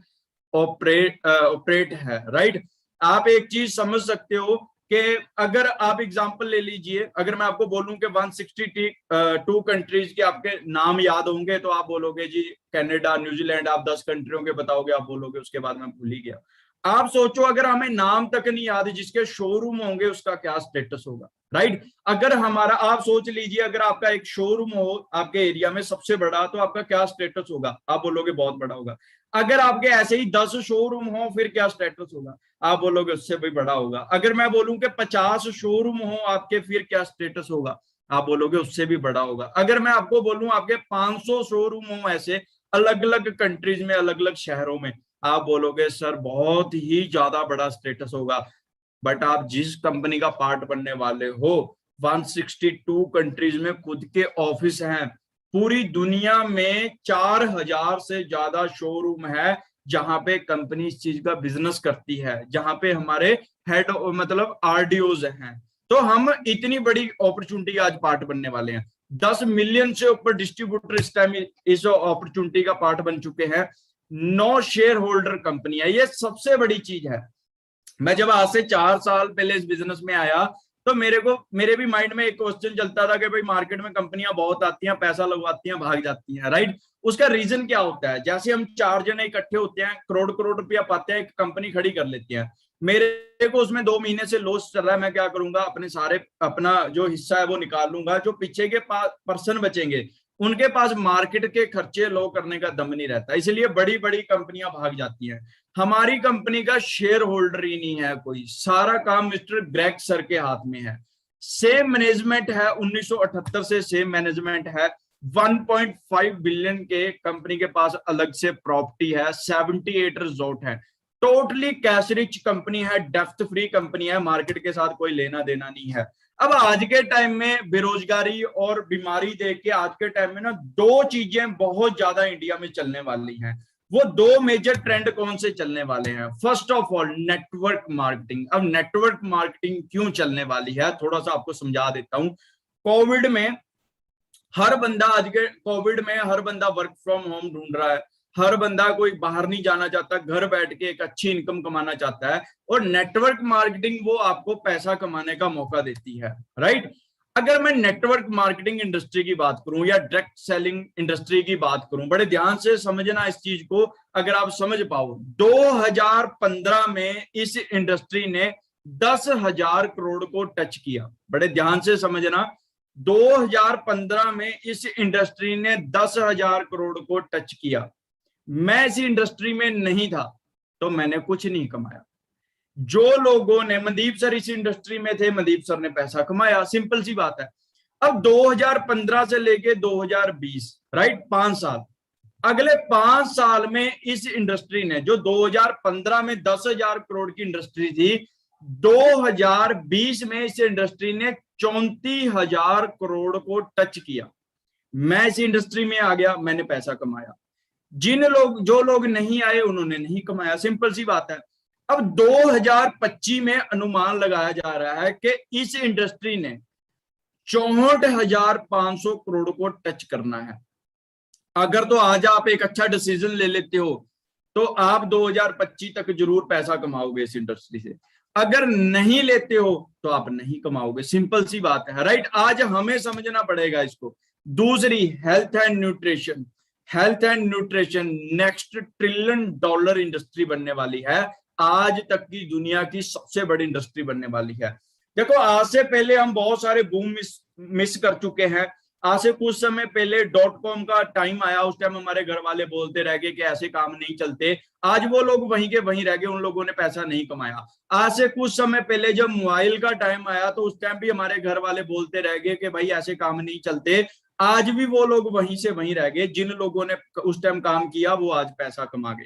operate है, राइट। आप एक चीज समझ सकते हो कि अगर आप एग्जांपल ले लीजिए, अगर मैं आपको बोलूं कि 162 कंट्रीज के आपके नाम याद होंगे तो आप बोलोगे जी कनाडा, न्यूजीलैंड, आप 10 कंट्रियों के बताओगे, आप बोलोगे उसके बाद मैं भूल ही गया। आप सोचो अगर हमें नाम तक नहीं याद, जिसके शोरूम होंगे उसका क्या स्टेटस होगा, राइट। अगर हमारा, आप सोच लीजिए अगर आपका एक शोरूम हो आपके एरिया में सबसे बड़ा, तो आपका क्या स्टेटस होगा? आप बोलोगे बहुत बड़ा होगा। अगर आपके ऐसे ही 10 शोरूम हो फिर क्या स्टेटस होगा? आप बोलोगे उससे भी बड़ा होगा। अगर मैं बोलूं कि 50 शोरूम हो आपके, फिर क्या स्टेटस होगा? आप बोलोगे उससे भी बड़ा होगा। अगर मैं आपको बोलूं आपके 500 शोरूम हो ऐसे अलग अलग कंट्रीज में, अलग अलग शहरों में, आप बोलोगे सर बहुत ही ज्यादा बड़ा स्टेटस होगा। बट आप जिस कंपनी का पार्ट बनने वाले हो, 162 कंट्रीज में खुद के ऑफिस हैं, पूरी दुनिया में 4000 से ज्यादा शोरूम है जहां पे कंपनी इस चीज का बिजनेस करती है, जहां पे हमारे हेड मतलब आरडीओज हैं। तो हम इतनी बड़ी अपॉर्चुनिटी आज पार्ट बनने वाले हैं। 10 मिलियन से ऊपर डिस्ट्रीब्यूटर इस टाइम इस अपॉर्चुनिटी का पार्ट बन चुके हैं। 9 शेयर होल्डर कंपनी है, ये सबसे बड़ी चीज है। मैं जब आज से 4 साल पहले इस बिजनेस में आया तो मेरे भी माइंड में एक क्वेश्चन चलता था कि भाई मार्केट में कंपनियां बहुत आती हैं, पैसा लगवाती हैं, भाग जाती हैं, राइट। उसका रीजन क्या होता है? जैसे हम 4 जने इकट्ठे होते हैं, करोड़ करोड़ रुपया पाते हैं, एक कंपनी खड़ी कर लेते हैं, मेरे को उसमें 2 महीने से लॉस चल रहा है, मैं क्या करूंगा, अपने सारे अपना जो हिस्सा है वो निकाल लूंगा। जो पीछे के पास पर्सन बचेंगे उनके पास मार्केट के खर्चे लो करने का दम नहीं रहता, इसलिए बड़ी बड़ी कंपनियां भाग जाती हैं। हमारी कंपनी का शेयर होल्डर ही नहीं है कोई, सारा काम मिस्टर ग्रेग सर के हाथ में है। सेम मैनेजमेंट है 1978 से, सेम मैनेजमेंट है। 1.5 बिलियन के कंपनी के पास अलग से प्रॉपर्टी है, 78 रिजॉर्ट है, टोटली कैश रिच कंपनी है, डेप्थ फ्री कंपनी है, मार्केट के साथ कोई लेना देना नहीं है। अब आज के टाइम में बेरोजगारी और बीमारी देख के आज के टाइम में ना दो चीजें बहुत ज्यादा इंडिया में चलने वाली हैं। वो दो मेजर ट्रेंड कौन से चलने वाले हैं? First of all network marketing. अब नेटवर्क मार्केटिंग क्यों चलने वाली है थोड़ा सा आपको समझा देता हूं। कोविड में हर बंदा, आज के कोविड में हर बंदा वर्क फ्रॉम होम ढूंढ रहा है, हर बंदा कोई बाहर नहीं जाना चाहता, घर बैठ के एक अच्छी इनकम कमाना चाहता है, और नेटवर्क मार्केटिंग वो आपको पैसा कमाने का मौका देती है, राइट। अगर मैं नेटवर्क मार्केटिंग इंडस्ट्री की बात करूं या डायरेक्ट सेलिंग इंडस्ट्री की बात करूं, बड़े ध्यान से समझना इस चीज को, अगर आप समझ पाओ, 2015 में इस इंडस्ट्री ने 10,000 करोड़ को टच किया। बड़े ध्यान से समझना, 2015 में इस इंडस्ट्री ने 10,000 करोड़ को टच किया। मैं इस इंडस्ट्री में नहीं था तो मैंने कुछ नहीं कमाया। जो लोगों ने, मनदीप सर इस इंडस्ट्री में थे, मनदीप सर ने पैसा कमाया, सिंपल सी बात है। अब 2015 से लेके 2020, राइट, 5 साल, अगले 5 साल में इस इंडस्ट्री ने, जो 2015 में 10,000 करोड़ की इंडस्ट्री थी, 2020 में इस इंडस्ट्री ने 34,000 करोड़ को टच किया। मैं इस इंडस्ट्री में आ गया, मैंने पैसा कमाया। जो लोग नहीं आए उन्होंने नहीं कमाया, सिंपल सी बात है। अब 2025 में अनुमान लगाया जा रहा है कि इस इंडस्ट्री ने 64,500 करोड़ को टच करना है। अगर तो आज आप एक अच्छा डिसीजन ले लेते हो तो आप 2025 तक जरूर पैसा कमाओगे इस इंडस्ट्री से। अगर नहीं लेते हो तो आप नहीं कमाओगे, सिंपल सी बात है, राइट। आज हमें समझना पड़ेगा इसको। दूसरी, health and nutrition. Health and nutrition next $1 trillion industry बनने वाली है, आज तक की दुनिया की सबसे बड़ी इंडस्ट्री बनने वाली है। देखो, आज से पहले हम बहुत सारे बूम मिस कर चुके हैं। आज से कुछ समय पहले .com का टाइम आया, उस टाइम हमारे घर वाले बोलते रह गए कि ऐसे काम नहीं चलते। आज वो लोग वहीं के वहीं रह गए, उन लोगों ने पैसा नहीं कमाया। आज से कुछ समय पहले जब मोबाइल का टाइम आया तो उस टाइम भी हमारे घर वाले बोलते रह गए कि भाई ऐसे काम नहीं चलते। आज भी वो लोग वहीं से वहीं रह गए, जिन लोगों ने उस टाइम काम किया वो आज पैसा कमा गए।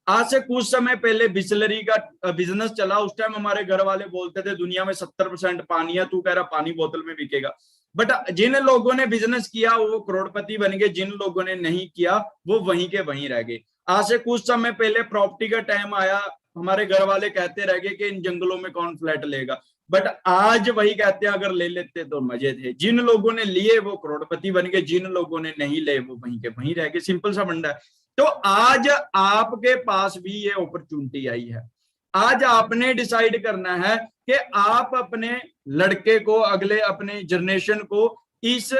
आज से कुछ समय पहले बिस्लरी का बिजनेस चला, उस टाइम हमारे घर वाले बोलते थे दुनिया में 70% पानी है, तू कह रहा पानी बोतल में बिकेगा। बट जिन लोगों ने बिजनेस किया वो करोड़पति बन गए, जिन लोगों ने नहीं किया वो वहीं के वहीं रह गए। आज से कुछ समय पहले प्रॉपर्टी का टाइम आया, हमारे घर वाले कहते रह गए कि इन जंगलों में कौन फ्लैट लेगा, बट आज वही कहते हैं अगर ले लेते तो मजे थे। जिन लोगों ने लिए वो करोड़पति बन गए, जिन लोगों ने नहीं ले वो वहीं के वहीं रह गए, सिंपल सा फंडा है। तो आज आपके पास भी ये अपॉर्चुनिटी आई है। आज आपने डिसाइड करना है कि आप अपने लड़के को, अगले अपने जनरेशन को इस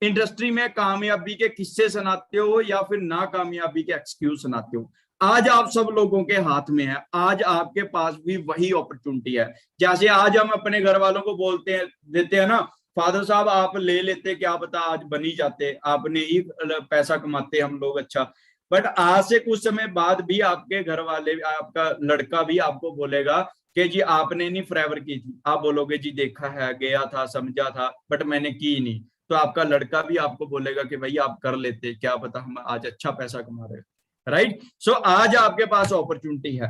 इंडस्ट्री में कामयाबी के किस्से सुनाते हो या फिर नाकामयाबी के एक्सक्यूज सुनाते हो। आज आप सब लोगों के हाथ में है, आज आपके पास भी वही अपॉर्चुनिटी है। जैसे आज हम अपने घर वालों को बोलते हैं, देते हैं ना, फादर साहब आप ले लेते, क्या पता आज बन ही जाते, आपने ही पैसा कमाते हम लोग, अच्छा। बट आज से कुछ समय बाद भी आपके घर वाले, आपका लड़का भी आपको बोलेगा कि जी आपने नहीं फॉरएवर की थी। आप बोलोगे जी देखा है, गया था, समझा था, बट मैंने की नहीं। तो आपका लड़का भी आपको बोलेगा कि भाई आप कर लेते, क्या पता हम आज अच्छा पैसा कमा रहे, राइट। सो आज आपके पास अपॉर्चुनिटी है।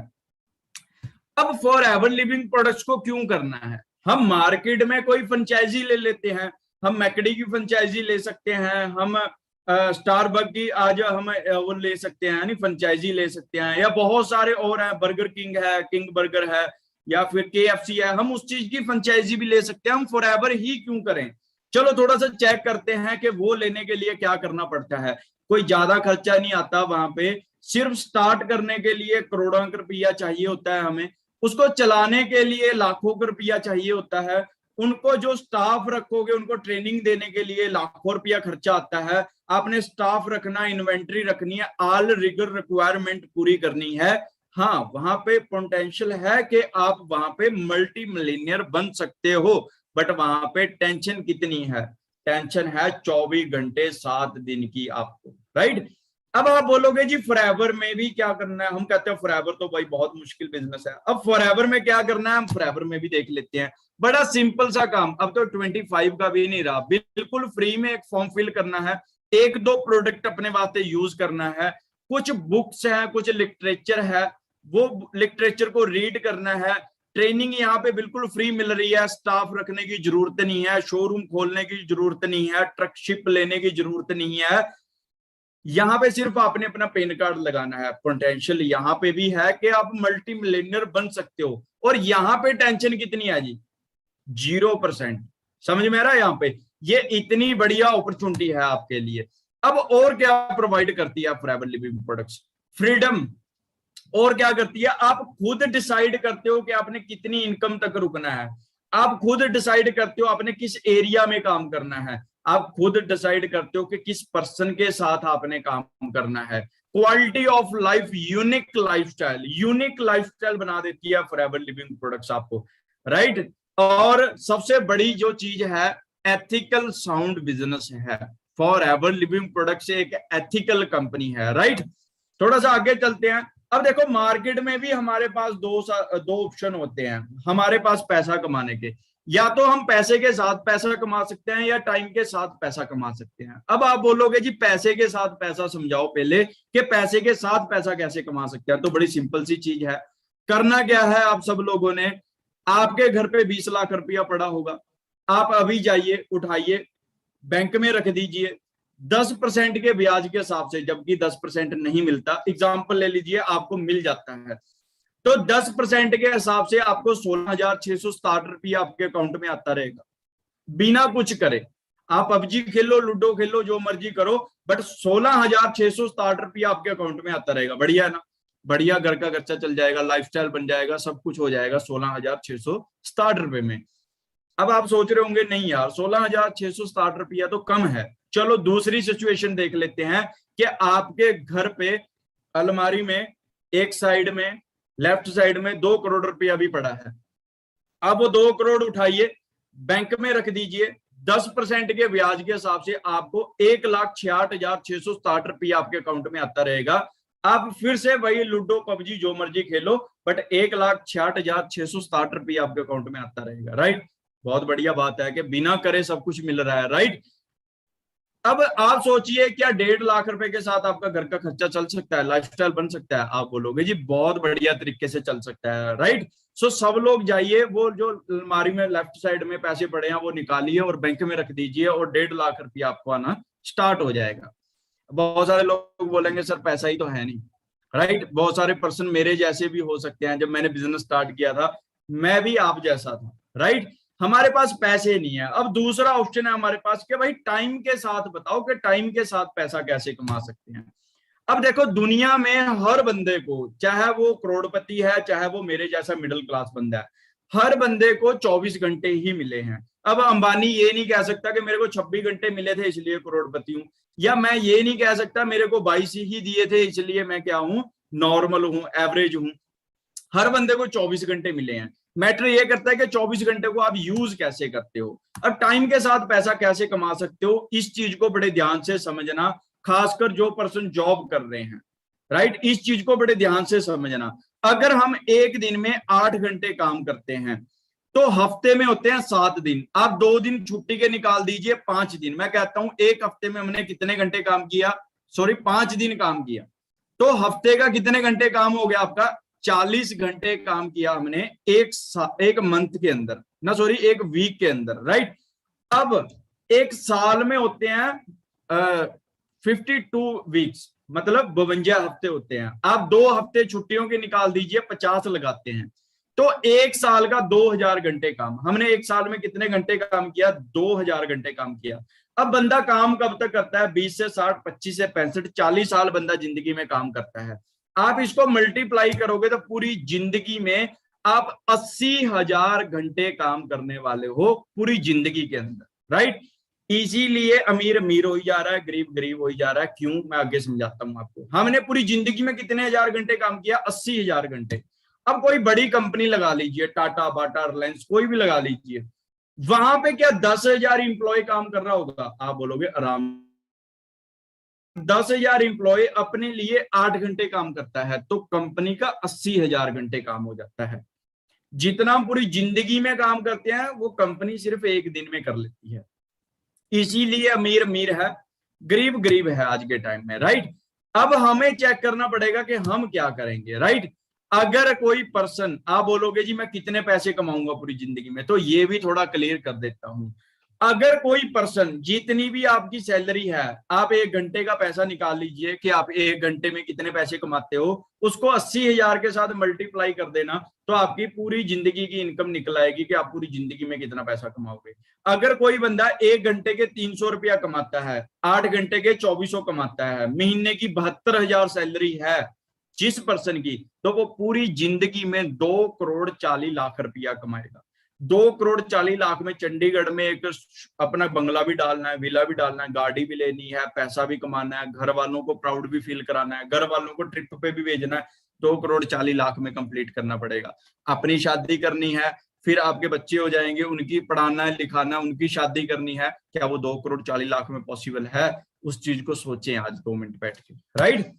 अब फॉरएवर लिविंग प्रोडक्ट्स को क्यों करना है? हम मार्केट में कोई फ्रेंचाइजी ले लेते हैं, हम मैकडी की फ्रेंचाइजी ले सकते हैं, हम स्टारबक की आज हम वो ले सकते हैं, यानी फ्रेंचाइजी ले सकते हैं, या बहुत सारे और हैं, बर्गर किंग है, किंग बर्गर है, या फिर KFC है, हम उस चीज की फ्रेंचाइजी भी ले सकते हैं। हम फॉरएवर ही क्यों करें? चलो थोड़ा सा चेक करते हैं कि वो लेने के लिए क्या करना पड़ता है। कोई ज्यादा खर्चा नहीं आता वहां पे, सिर्फ स्टार्ट करने के लिए करोड़ों का रुपया चाहिए होता है हमें, उसको चलाने के लिए लाखों का रुपया चाहिए होता है, उनको जो स्टाफ रखोगे उनको ट्रेनिंग देने के लिए लाखों रुपया खर्चा आता है। आपने स्टाफ रखना, इन्वेंट्री रखनी है, ऑल रिगर रिक्वायरमेंट पूरी करनी है। हाँ, वहां पे पोटेंशियल है कि आप वहां पे मल्टी मिलियनियर बन सकते हो, बट वहां पे टेंशन कितनी है? टेंशन है 24 घंटे 7 दिन की आपको, राइट। अब आप बोलोगे जी फॉरएवर में भी क्या करना है? हम कहते हैं फॉरएवर तो भाई बहुत मुश्किल बिजनेस है। अब फॉरएवर में क्या करना है, हम फॉरएवर में भी देख लेते हैं। बड़ा सिंपल सा काम, अब तो 25 का भी नहीं रहा, बिल्कुल फ्री में एक फॉर्म फिल करना है, एक दो प्रोडक्ट अपने वास्ते यूज करना है, कुछ बुक्स है, कुछ लिटरेचर है, वो लिटरेचर को रीड करना है। ट्रेनिंग यहाँ पे बिल्कुल फ्री मिल रही है, स्टाफ रखने की जरूरत नहीं है, शोरूम खोलने की जरूरत नहीं है, ट्रकशिप लेने की जरूरत नहीं है। यहाँ पे सिर्फ आपने अपना पैन कार्ड लगाना है। पोटेंशियल यहाँ पे भी है कि आप मल्टी मिलियनर बन सकते हो, और यहाँ पे टेंशन कितनी है जी? 0%। समझ में आ रहा है? यहाँ पे ये इतनी बढ़िया अपॉर्चुनिटी है आपके लिए। अब और क्या प्रोवाइड करती है फॉरएवर लिविंग प्रोडक्ट्स? फ्रीडम। और क्या करती है? आप खुद डिसाइड करते हो कि आपने कितनी इनकम तक रुकना है, आप खुद डिसाइड करते हो आपने किस एरिया में काम करना है, आप खुद डिसाइड करते हो कि किस पर्सन के साथ आपने काम करना है। Quality of life, unique lifestyle बना देती है फॉरएवर लिविंग प्रोडक्ट्स आपको, राइट। और सबसे बड़ी जो चीज है, एथिकल साउंड बिजनेस है। फॉरएवर लिविंग प्रोडक्ट्स एक एथिकल कंपनी है, राइट। थोड़ा सा आगे चलते हैं। अब देखो मार्केट में भी हमारे पास दो ऑप्शन होते हैं हमारे पास पैसा कमाने के। या तो हम पैसे के साथ पैसा कमा सकते हैं, या टाइम के साथ पैसा कमा सकते हैं। अब आप बोलोगे जी पैसे के साथ पैसा समझाओ पहले, कि पैसे के साथ पैसा कैसे कमा सकते हैं। तो बड़ी सिंपल सी चीज है। करना क्या है, आप सब लोगों ने, आपके घर पे 20 लाख रुपया पड़ा होगा, आप अभी जाइए उठाइए, बैंक में रख दीजिए 10% के ब्याज के हिसाब से, जबकि 10% नहीं मिलता। एग्जाम्पल ले लीजिए, आपको मिल जाता है, तो 10% के हिसाब से आपको 16,667 रुपया आपके अकाउंट में आता रहेगा, बिना कुछ करे। आप पबजी खेलो, लूडो खेलो, जो मर्जी करो, बट 16,667 रुपया आपके अकाउंट में आता रहेगा। बढ़िया है ना? बढ़िया, घर का खर्चा चल जाएगा, लाइफस्टाइल बन जाएगा, सब कुछ हो जाएगा 16,667 रुपए में। अब आप सोच रहे होंगे नहीं यार 16,667 रुपया तो कम है। चलो दूसरी सिचुएशन देख लेते हैं कि आपके घर पे अलमारी में एक साइड में, लेफ्ट साइड में 2 करोड़ रुपया भी पड़ा है। अब वो 2 करोड़ उठाइए, बैंक में रख दीजिए, 10% के ब्याज के हिसाब से आपको 1,66,667 रुपया आपके अकाउंट में आता रहेगा। आप फिर से वही लूडो पबजी जो मर्जी खेलो, बट 1,66,667 रुपया आपके अकाउंट में आता रहेगा, राइट। बहुत बढ़िया बात है कि बिना करे सब कुछ मिल रहा है, राइट। अब आप सोचिए, क्या 1.5 लाख रुपए के साथ आपका घर का खर्चा चल सकता है, लाइफस्टाइल बन सकता है? आप बोलोगे जी बहुत बढ़िया तरीके से चल सकता है, राइट। सो सब लोग जाइए, वो जो अलमारी में लेफ्ट साइड में पैसे पड़े हैं वो निकालिए और बैंक में रख दीजिए, और 1.5 लाख रुपया आपको आना स्टार्ट हो जाएगा। बहुत सारे लोग बोलेंगे सर पैसा ही तो है नहीं, राइट। बहुत सारे पर्सन मेरे जैसे भी हो सकते हैं। जब मैंने बिजनेस स्टार्ट किया था, मैं भी आप जैसा था, राइट। हमारे पास पैसे नहीं है। अब दूसरा ऑप्शन है हमारे पास कि भाई टाइम के साथ बताओ कि टाइम के साथ पैसा कैसे कमा सकते हैं। अब देखो दुनिया में हर बंदे को, चाहे वो करोड़पति है चाहे वो मेरे जैसा मिडिल क्लास बंदा है, हर बंदे को 24 घंटे ही मिले हैं। अब अंबानी ये नहीं कह सकता कि मेरे को 26 घंटे मिले थे इसलिए करोड़पति हूं, या मैं ये नहीं कह सकता मेरे को 22 ही दिए थे इसलिए मैं क्या हूं, नॉर्मल हूं, एवरेज हूं। हर बंदे को 24 घंटे मिले हैं। मैटर ये करता है कि 24 घंटे को आप यूज कैसे करते हो। अब टाइम के साथ पैसा कैसे कमा सकते हो, इस चीज को बड़े ध्यान से समझना, खासकर जो पर्सन जॉब कर रहे हैं, राइट। इस चीज को बड़े ध्यान से समझना। अगर हम एक दिन में 8 घंटे काम करते हैं, तो हफ्ते में होते हैं 7 दिन। आप 2 दिन छुट्टी के निकाल दीजिए, 5 दिन। मैं कहता हूं एक हफ्ते में हमने कितने घंटे काम किया, सॉरी 5 दिन काम किया, तो हफ्ते का कितने घंटे काम हो गया आपका, 40 घंटे काम किया हमने एक मंथ के अंदर, ना सॉरी एक वीक के अंदर, राइट। अब एक साल में होते हैं 52 वीक्स, मतलब 52 हफ्ते होते हैं। आप 2 हफ्ते छुट्टियों के निकाल दीजिए, 50 लगाते हैं, तो एक साल का 2000 घंटे काम। हमने एक साल में कितने घंटे काम किया, 2000 घंटे काम किया। अब बंदा काम कब तक करता है, 20 से 60, 25 से 65, 40 साल बंदा जिंदगी में काम करता है। आप इसको मल्टीप्लाई करोगे तो पूरी जिंदगी में आप 80,000 घंटे काम करने वाले हो, पूरी जिंदगी के अंदर, राइट। इसीलिए अमीर अमीर हो ही जा रहा है, गरीब गरीब हो ही जा रहा है। क्यों, मैं आगे समझाता हूं आपको। हमने पूरी जिंदगी में कितने हजार घंटे काम किया? 80,000 घंटे। अब कोई बड़ी कंपनी लगा लीजिए, टाटा, बाटा, रिलायंस, कोई भी लगा लीजिए, वहां पे क्या 10,000 इंप्लॉय काम कर रहा होगा? आप बोलोगे आराम। 10,000 इंप्लॉय अपने लिए 8 घंटे काम करता है, तो कंपनी का 80,000 घंटे काम हो जाता है। जितना हम पूरी जिंदगी में काम करते हैं वो कंपनी सिर्फ एक दिन में कर लेती है। इसीलिए अमीर अमीर है, गरीब गरीब है आज के टाइम में, राइट। अब हमें चेक करना पड़ेगा कि हम क्या करेंगे, राइट। अगर कोई पर्सन, आप बोलोगे जी मैं कितने पैसे कमाऊंगा पूरी जिंदगी में, तो ये भी थोड़ा क्लियर कर देता हूं। अगर कोई पर्सन, जितनी भी आपकी सैलरी है, आप 1 घंटे का पैसा निकाल लीजिए कि आप 1 घंटे में कितने पैसे कमाते हो, उसको 80,000 के साथ मल्टीप्लाई कर देना, तो आपकी पूरी जिंदगी की इनकम निकल आएगी कि आप पूरी जिंदगी में कितना पैसा कमाओगे। अगर कोई बंदा 1 घंटे के 300 रुपया कमाता है, 8 घंटे के 2400 कमाता है, महीने की 72,000 सैलरी है जिस पर्सन की, तो वो पूरी जिंदगी में 2,40,00,000 रुपया कमाएगा। 2,40,00,000 में चंडीगढ़ में एक अपना बंगला भी डालना है, विला भी डालना है, गाड़ी भी लेनी है, पैसा भी कमाना है, घर वालों को प्राउड भी फील कराना है, घर वालों को ट्रिप पे भी भेजना है। 2,40,00,000 में कंप्लीट करना पड़ेगा। अपनी शादी करनी है, फिर आपके बच्चे हो जाएंगे, उनकी पढ़ाना है, लिखाना, उनकी शादी करनी है। क्या वो 2,40,00,000 में पॉसिबल है? उस चीज को सोचें आज 2 मिनट बैठ के, राइट।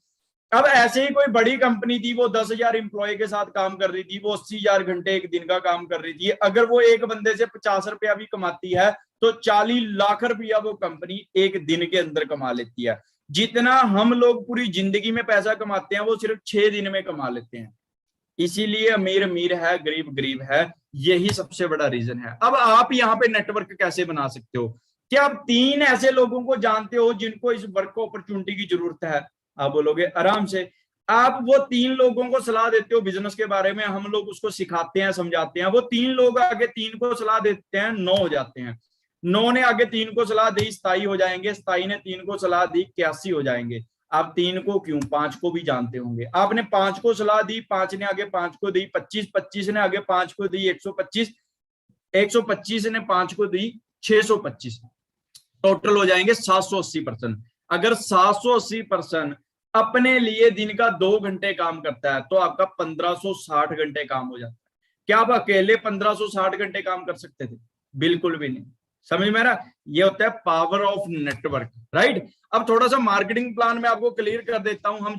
अब ऐसे ही कोई बड़ी कंपनी थी, वो 10,000 इंप्लॉय के साथ काम कर रही थी, वो 80,000 घंटे एक दिन का काम कर रही थी। अगर वो एक बंदे से 50 रुपया भी कमाती है, तो 40,00,000 रुपया वो कंपनी एक दिन के अंदर कमा लेती है। जितना हम लोग पूरी जिंदगी में पैसा कमाते हैं, वो सिर्फ 6 दिन में कमा लेते हैं। इसीलिए अमीर अमीर है, गरीब गरीब है, यही सबसे बड़ा रीजन है। अब आप यहाँ पे नेटवर्क कैसे बना सकते हो? क्या आप 3 ऐसे लोगों को जानते हो जिनको इस वर्क अपॉर्चुनिटी की जरूरत है? आप बोलोगे आराम से। आप वो 3 लोगों को सलाह देते हो बिजनेस के बारे में, हम लोग उसको सिखाते हैं, समझाते हैं, वो 3 लोग आगे 3 को सलाह देते हैं, 9 हो जाते हैं। 9 ने आगे 3 को सलाह दी, 27 हो जाएंगे। 27 ने 3 को सलाह दी, 81 हो जाएंगे। आप 3 को क्यों, 5 को भी जानते होंगे। आपने 5 को सलाह दी, 5 ने आगे 5 को दी 25, 25 ने आगे 5 को दी 125, 125 ने 5 को दी 625, टोटल हो जाएंगे 780%। अगर 780% अपने लिए दिन का 2 घंटे काम करता है, तो आपका 1560 घंटे काम हो जाता है। क्या आप अकेले 1560 घंटे काम कर सकते थे? बिल्कुल भी नहीं। समझ में रहा? ये होता है पावर ऑफ नेटवर्क, राइट। अब थोड़ा सा मार्केटिंग प्लान में आपको क्लियर कर देता हूं। हम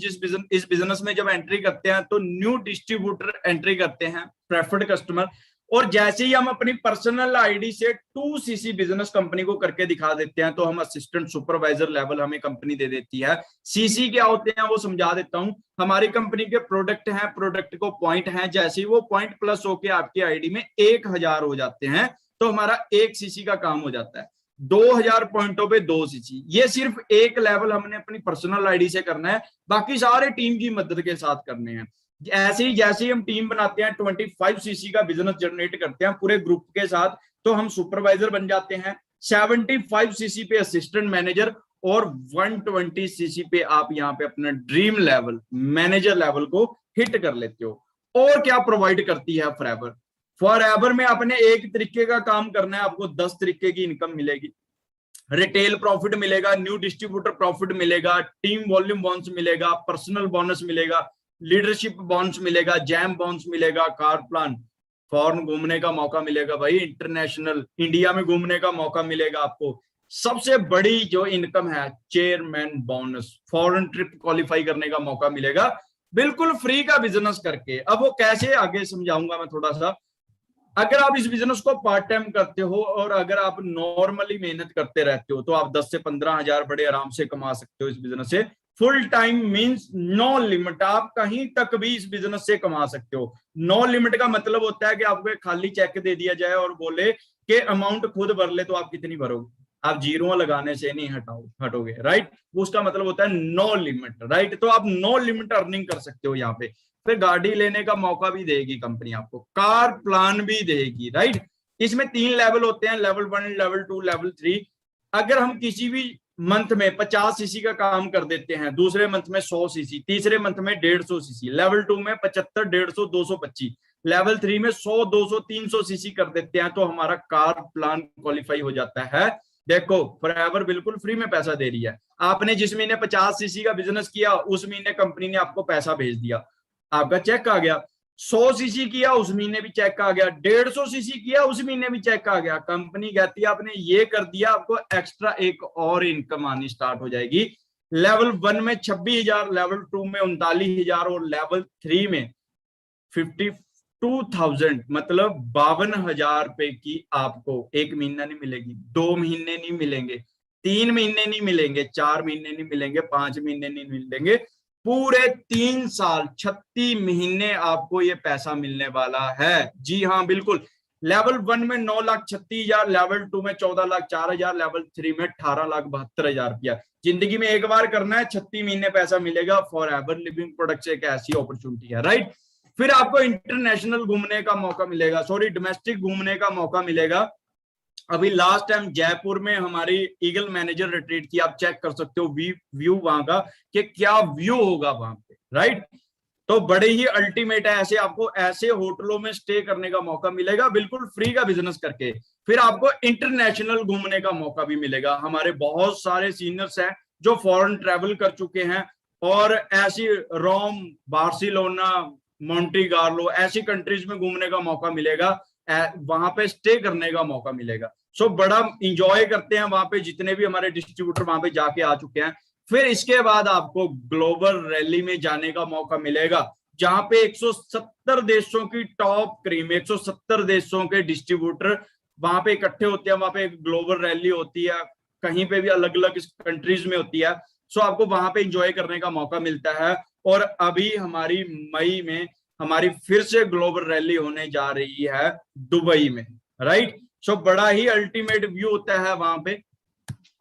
इस बिजनेस में जब एंट्री करते हैं, तो न्यू डिस्ट्रीब्यूटर एंट्री करते हैं, प्रेफर्ड कस्टमर। और जैसे ही हम अपनी पर्सनल आईडी से 2cc बिजनेस कंपनी को करके दिखा देते हैं, तो हम असिस्टेंट सुपरवाइजर लेवल हमें कंपनी दे देती है। सीसी क्या होते हैं वो समझा देता हूं। हमारी कंपनी के प्रोडक्ट हैं, प्रोडक्ट को पॉइंट हैं, जैसे ही वो पॉइंट प्लस होके आपकी आईडी में 1,000 हो जाते हैं, तो हमारा 1cc का काम हो जाता है। 2,000 पॉइंटों पे 2cc। ये सिर्फ एक लेवल हमने अपनी पर्सनल आईडी से करना है, बाकी सारे टीम की मदद के साथ करने हैं। ऐसे ही जैसे ही हम टीम बनाते हैं, 25cc का बिजनेस जनरेट करते हैं पूरे ग्रुप के साथ, तो हम सुपरवाइजर बन जाते हैं। 75cc पे असिस्टेंट मैनेजर, और 120cc पे आप यहाँ पे अपना ड्रीम लेवल, मैनेजर लेवल को हिट कर लेते हो। और क्या प्रोवाइड करती है फॉरएवर? फॉरएवर में आपने एक तरीके का काम करना है, आपको 10 तरीके की इनकम मिलेगी। रिटेल प्रॉफिट मिलेगा, न्यू डिस्ट्रीब्यूटर प्रॉफिट मिलेगा, टीम वॉल्यूम बोनस मिलेगा, पर्सनल बोनस मिलेगा, लीडरशिप बोनस मिलेगा, जैम बोनस मिलेगा, कार प्लान, फॉरेन घूमने का मौका मिलेगा भाई, इंटरनेशनल इंडिया में घूमने का मौका मिलेगा आपको। सबसे बड़ी जो इनकम है chairman bonus, foreign trip qualify करने का मौका मिलेगा, बिल्कुल फ्री का बिजनेस करके। अब वो कैसे आगे समझाऊंगा मैं थोड़ा सा। अगर आप इस बिजनेस को पार्ट टाइम करते हो, और अगर आप नॉर्मली मेहनत करते रहते हो, तो आप 10 से 15,000 बड़े आराम से कमा सकते हो इस बिजनेस से। Full time means no limit, आप कहीं तक भी इस बिजनेस से कमा सकते हो। नो लिमिट का मतलब होता है कि आपको एक खाली चेक दे दिया जाए और बोले कि अमाउंट खुद भर ले, तो आप कितनी भरोगे? आप जीरो लगाने से नहीं हटोगे, राइट। उसका मतलब होता है नो लिमिट, राइट। तो आप नो लिमिट अर्निंग कर सकते हो यहाँ पे। फिर गाड़ी लेने का मौका भी देगी कंपनी आपको, कार प्लान भी देगी, राइट। इसमें 3 लेवल होते हैं, लेवल 1, लेवल 2, लेवल 3। अगर हम किसी भी मंथ में 50cc का काम कर देते हैं, दूसरे मंथ में 100cc, तीसरे मंथ में 150cc, लेवल 2 में 75, 150, 225, लेवल 3 में 100, 200, 300cc कर देते हैं, तो हमारा कार प्लान क्वालिफाई हो जाता है। देखो फॉरएवर बिल्कुल फ्री में पैसा दे रही है। आपने जिस महीने 50 सीसी का बिजनेस किया उस महीने कंपनी ने आपको पैसा भेज दिया, आपका चेक आ गया। 100 सीसी किया उस महीने भी चेक आ गया, 150 सीसी किया उस महीने भी चेक आ गया। कंपनी कहती है आपने ये कर दिया, आपको एक्स्ट्रा एक और इनकम आनी स्टार्ट हो जाएगी। लेवल 1 में 26,000, लेवल 2 में 39,000 और लेवल 3 में 52,000, मतलब 52,000 रुपए की आपको एक महीना नहीं मिलेगी, 2 महीने नहीं मिलेंगे, 3 महीने नहीं मिलेंगे, 4 महीने नहीं मिलेंगे, 5 महीने नहीं मिलेंगे, पूरे 3 साल 36 महीने आपको ये पैसा मिलने वाला है। जी हाँ बिल्कुल। लेवल 1 में 9,36,000, लेवल 2 में 14,04,000, लेवल 3 में 18,72,000 रुपया। जिंदगी में एक बार करना है, 36 महीने पैसा मिलेगा। फॉरएवर लिविंग प्रोडक्ट्स एक ऐसी अपॉर्चुनिटी है, राइट। फिर आपको इंटरनेशनल घूमने का मौका मिलेगा, सॉरी डोमेस्टिक घूमने का मौका मिलेगा। अभी लास्ट टाइम जयपुर में हमारी ईगल मैनेजर रिट्रीट की, आप चेक कर सकते हो व्यू वहां का कि क्या व्यू होगा वहां पे, राइट। तो बड़े ही अल्टीमेट है, ऐसे आपको ऐसे होटलों में स्टे करने का मौका मिलेगा बिल्कुल फ्री का बिजनेस करके। फिर आपको इंटरनेशनल घूमने का मौका भी मिलेगा। हमारे बहुत सारे सीनियर्स हैं जो फॉरेन ट्रेवल कर चुके हैं और ऐसी रोम, बार्सिलोना, मोंटीगार्लो ऐसी कंट्रीज में घूमने का मौका मिलेगा, वहां पे स्टे करने का मौका मिलेगा। सो बड़ा इंजॉय करते हैं वहां पे, जितने भी हमारे डिस्ट्रीब्यूटर वहां पे जाके आ चुके हैं। फिर इसके बाद आपको ग्लोबल रैली में जाने का मौका मिलेगा, जहां पे 170 देशों की टॉप क्रीम, 170 देशों के डिस्ट्रीब्यूटर वहां पे इकट्ठे होते हैं। वहां पे ग्लोबल रैली होती है, कहीं पे भी अलग अलग कंट्रीज में होती है। सो आपको वहां पे इंजॉय करने का मौका मिलता है। और अभी हमारी मई में हमारी फिर से ग्लोबल रैली होने जा रही है दुबई में, राइट। सो बड़ा ही अल्टीमेट व्यू होता है वहां पे।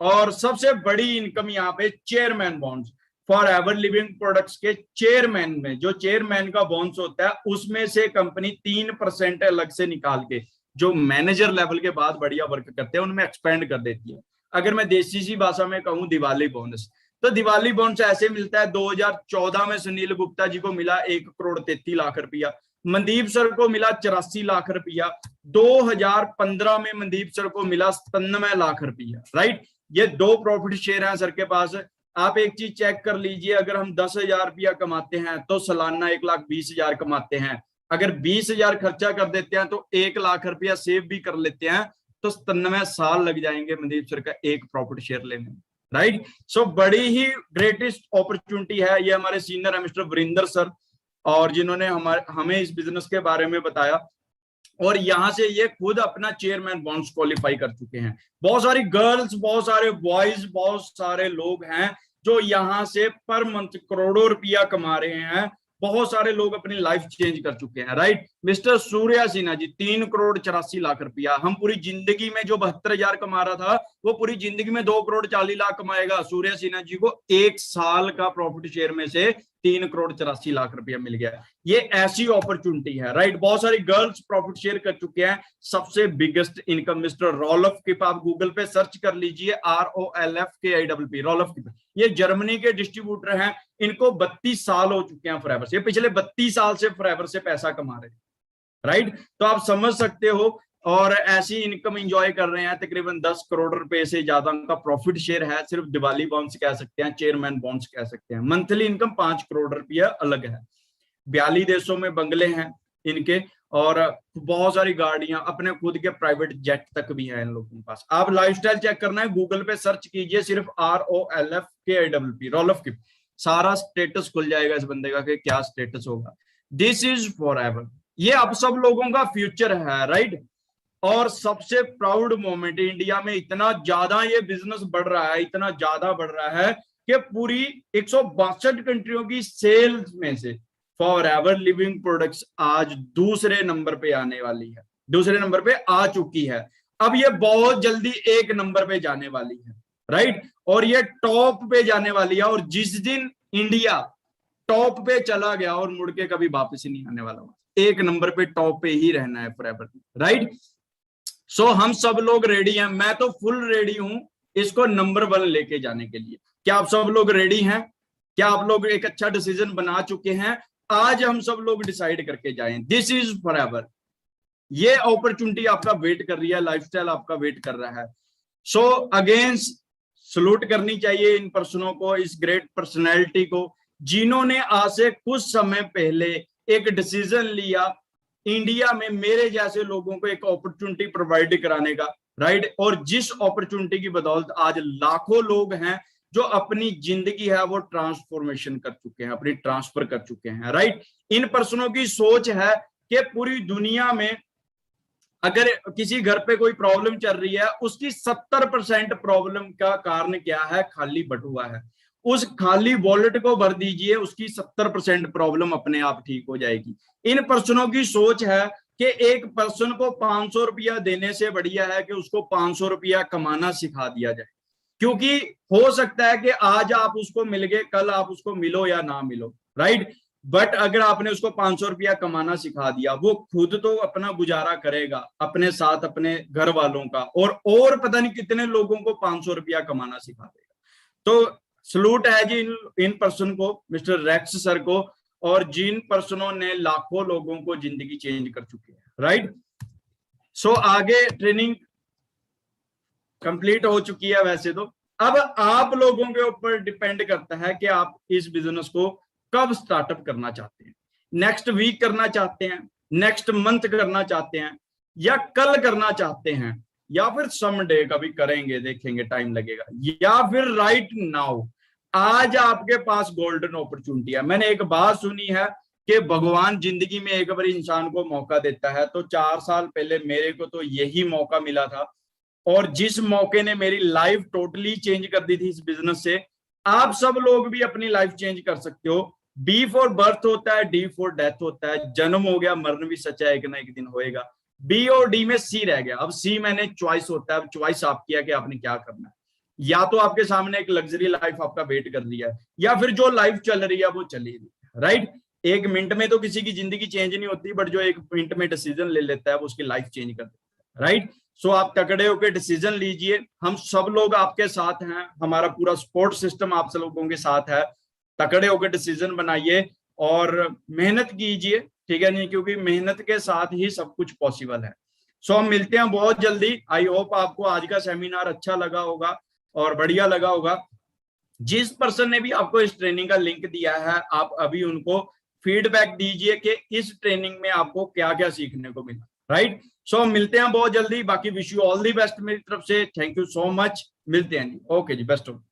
और सबसे बड़ी इनकम यहाँ पे chairman bonds, forever living products के चेयरमैन में जो चेयरमैन का बॉन्ड्स होता है उसमें से कंपनी 3% अलग से निकाल के, जो मैनेजर लेवल के बाद बढ़िया वर्क करते हैं उनमें एक्सपेंड कर देती है। अगर मैं देसी सी भाषा में कहूँ दिवाली बोनस, तो दिवाली बोनस ऐसे मिलता है। 2014 में सुनील गुप्ता जी को मिला 1,33,00,000 रुपया, मनदीप सर को मिला 84 लाख रुपया, 2015 में मनदीप सर को मिला 97 लाख रुपया, राइट। ये 2 प्रॉफिट शेयर हैं सर के पास। आप एक चीज चेक कर लीजिए, अगर हम 10,000 रुपया कमाते हैं तो सालाना 1,20,000 कमाते हैं। अगर 20,000 खर्चा कर देते हैं तो 1 लाख रुपया सेव भी कर लेते हैं, तो 97 साल लग जाएंगे मनदीप सर का एक प्रॉफिट शेयर लेने में, राइट। सो बड़ी ही ग्रेटेस्ट अपॉर्चुनिटी है ये। हमारे सीनियर है मिस्टर वरिंदर सर, और जिन्होंने हमें इस बिजनेस के बारे में बताया, और यहां से ये खुद अपना चेयरमैन बॉन्ड्स क्वालिफाई कर चुके हैं। बहुत सारी गर्ल्स, बहुत सारे बॉयज, बहुत सारे लोग हैं जो यहां से पर मंथ करोड़ों रुपया कमा रहे हैं। बहुत सारे लोग अपनी लाइफ चेंज कर चुके हैं, राइट। मिस्टर सूर्या सिन्हा जी 3,84,00,000 रुपया। हम पूरी जिंदगी में जो 72,000 कमा रहा था वो पूरी जिंदगी में 2,40,00,000 कमाएगा। सूर्या सिन्हा जी को 1 साल का प्रॉफिट शेयर में से 3,84,00,000 रुपया मिल गया। ये ऐसी अपॉर्चुनिटी है, राइट। बहुत सारी गर्ल्स प्रॉफिट शेयर कर चुके हैं। सबसे बिगेस्ट इनकम मिस्टर रॉलफ किप, आप गूगल पे सर्च कर लीजिए, ROLFKIPP, रॉलफ किप। ये जर्मनी के डिस्ट्रीब्यूटर हैं, इनको 32 साल हो चुके हैं फॉरएवर से। पिछले 32 साल से फॉरएवर से पैसा कमा रहे हैं, राइट। तो आप समझ सकते हो। और ऐसी इनकम एंजॉय कर रहे हैं। तकरीबन 10 करोड़ रुपए से ज्यादा उनका प्रॉफिट शेयर है। सिर्फ दिवाली बॉन्ड्स कह सकते हैं, चेयरमैन बॉन्ड्स कह सकते हैं। मंथली इनकम 5 करोड़ रुपया अलग है। 42 देशों में बंगले हैं इनके, और बहुत सारी गाड़ियां, अपने खुद के प्राइवेट जेट तक भी है इन लोगों के पास। आप लाइफस्टाइल चेक करना है, गूगल पे सर्च कीजिए सिर्फ ROLFKIPP, रॉलफ किप, सारा स्टेटस खुल जाएगा इस बंदे का कि क्या स्टेटस होगा। दिस इज फॉरएवर, ये अब सब लोगों का फ्यूचर है, राइट। और सबसे प्राउड मोमेंट, इंडिया में इतना ज्यादा ये बिजनेस बढ़ रहा है, इतना ज्यादा बढ़ रहा है कि पूरी 162 कंट्रियों की सेल्स में से फॉरएवर लिविंग प्रोडक्ट्स आज दूसरे नंबर पे आने वाली है, दूसरे नंबर पे आ चुकी है। अब ये बहुत जल्दी 1 नंबर पे जाने वाली है, राइट। और ये टॉप पे जाने वाली है। और जिस दिन इंडिया टॉप पे चला गया और मुड़ के कभी वापस ही नहीं आने वाला, 1 नंबर पे टॉप पे ही रहना है फॉरएवर, राइट। सो हम सब लोग रेडी हैं, मैं तो फुल रेडी हूं इसको नंबर 1 लेके जाने के लिए। क्या आप सब लोग रेडी हैं? क्या आप लोग एक अच्छा डिसीजन बना चुके हैं? आज हम सब लोग डिसाइड करके जाएं, दिस इज फॉरएवर। ये अपॉर्चुनिटी आपका वेट कर रही है, लाइफस्टाइल आपका वेट कर रहा है। सो अगेन सलूट करनी चाहिए इन पर्सनों को, इस ग्रेट पर्सनैलिटी को, जिन्होंने आज से कुछ समय पहले एक डिसीजन लिया इंडिया में मेरे जैसे लोगों को एक अपॉर्चुनिटी प्रोवाइड कराने का, राइट। और जिस अपॉर्चुनिटी की बदौलत आज लाखों लोग हैं जो अपनी जिंदगी है वो ट्रांसफॉर्मेशन कर चुके हैं, अपनी ट्रांसफर कर चुके हैं, राइट। इन पर्सनों की सोच है कि पूरी दुनिया में अगर किसी घर पे कोई प्रॉब्लम चल रही है, उसकी 70% प्रॉब्लम का कारण क्या है? खाली बटुआ है। उस खाली वॉलेट को भर दीजिए, उसकी 70% प्रॉब्लम अपने आप ठीक हो जाएगी। इन पर्सनों की सोच है कि एक पर्सन को 500 रुपया देने से बढ़िया है कि उसको 500 रुपया कमाना सिखा दिया जाए, क्योंकि हो सकता है कि आज आप उसको मिल गए, कल आप उसको मिलो या ना मिलो, राइट। बट अगर आपने उसको 500 रुपया कमाना सिखा दिया, वो खुद तो अपना गुजारा करेगा, अपने साथ अपने घर वालों का, और पता नहीं कितने लोगों को 500 रुपया कमाना सिखा देगा। तो सलूट है जी इन पर्सन को, मिस्टर रेक्स सर को, और जिन पर्सनों ने लाखों लोगों को जिंदगी चेंज कर चुके हैं, राइट। सो आगे ट्रेनिंग कंप्लीट हो चुकी है वैसे तो। अब आप लोगों के ऊपर डिपेंड करता है कि आप इस बिजनेस को कब स्टार्टअप करना चाहते हैं। नेक्स्ट वीक करना चाहते हैं, नेक्स्ट मंथ करना चाहते हैं, या कल करना चाहते हैं, या फिर समडे कभी करेंगे, देखेंगे टाइम लगेगा, या फिर राइट नाउ। आज आपके पास गोल्डन अपॉर्चुनिटी है। मैंने एक बात सुनी है कि भगवान जिंदगी में एक बार इंसान को मौका देता है, तो 4 साल पहले मेरे को तो यही मौका मिला था, और जिस मौके ने मेरी लाइफ टोटली चेंज कर दी थी इस बिजनेस से। आप सब लोग भी अपनी लाइफ चेंज कर सकते हो। बी फॉर बर्थ होता है, डी फॉर डेथ होता है। जन्म हो गया, मरण भी सच्चा है, एक ना एक दिन होएगा। बी और डी में सी रह गया। अब सी मैंने चॉइस होता है, अब चॉइस आपकी है कि आपने क्या करना है। या तो आपके सामने एक लग्जरी लाइफ आपका वेट कर रही है, या फिर जो लाइफ चल रही है वो चली रही है, राइट। एक मिनट में तो किसी की जिंदगी चेंज नहीं होती, बट जो एक मिनट में डिसीजन ले लेता है वो उसकी लाइफ चेंज कर देता है, राइट। सो आप तगड़े होकर डिसीजन लीजिए। हम सब लोग आपके साथ हैं, हमारा पूरा सपोर्ट सिस्टम आप सब लोगों के साथ है। तगड़े होकर डिसीजन बनाइए और मेहनत कीजिए, ठीक है नहीं, क्योंकि मेहनत के साथ ही सब कुछ पॉसिबल है। सो हम मिलते हैं बहुत जल्दी। आई होप आपको आज का सेमिनार अच्छा लगा होगा और बढ़िया लगा होगा। जिस पर्सन ने भी आपको इस ट्रेनिंग का लिंक दिया है, आप अभी उनको फीडबैक दीजिए कि इस ट्रेनिंग में आपको क्या क्या सीखने को मिला, राइट। सो मिलते हैं बहुत जल्दी। बाकी wish you all the best मेरी तरफ से। Thank you so much. मिलते हैं जी। ओके जी, बेस्ट ऑफ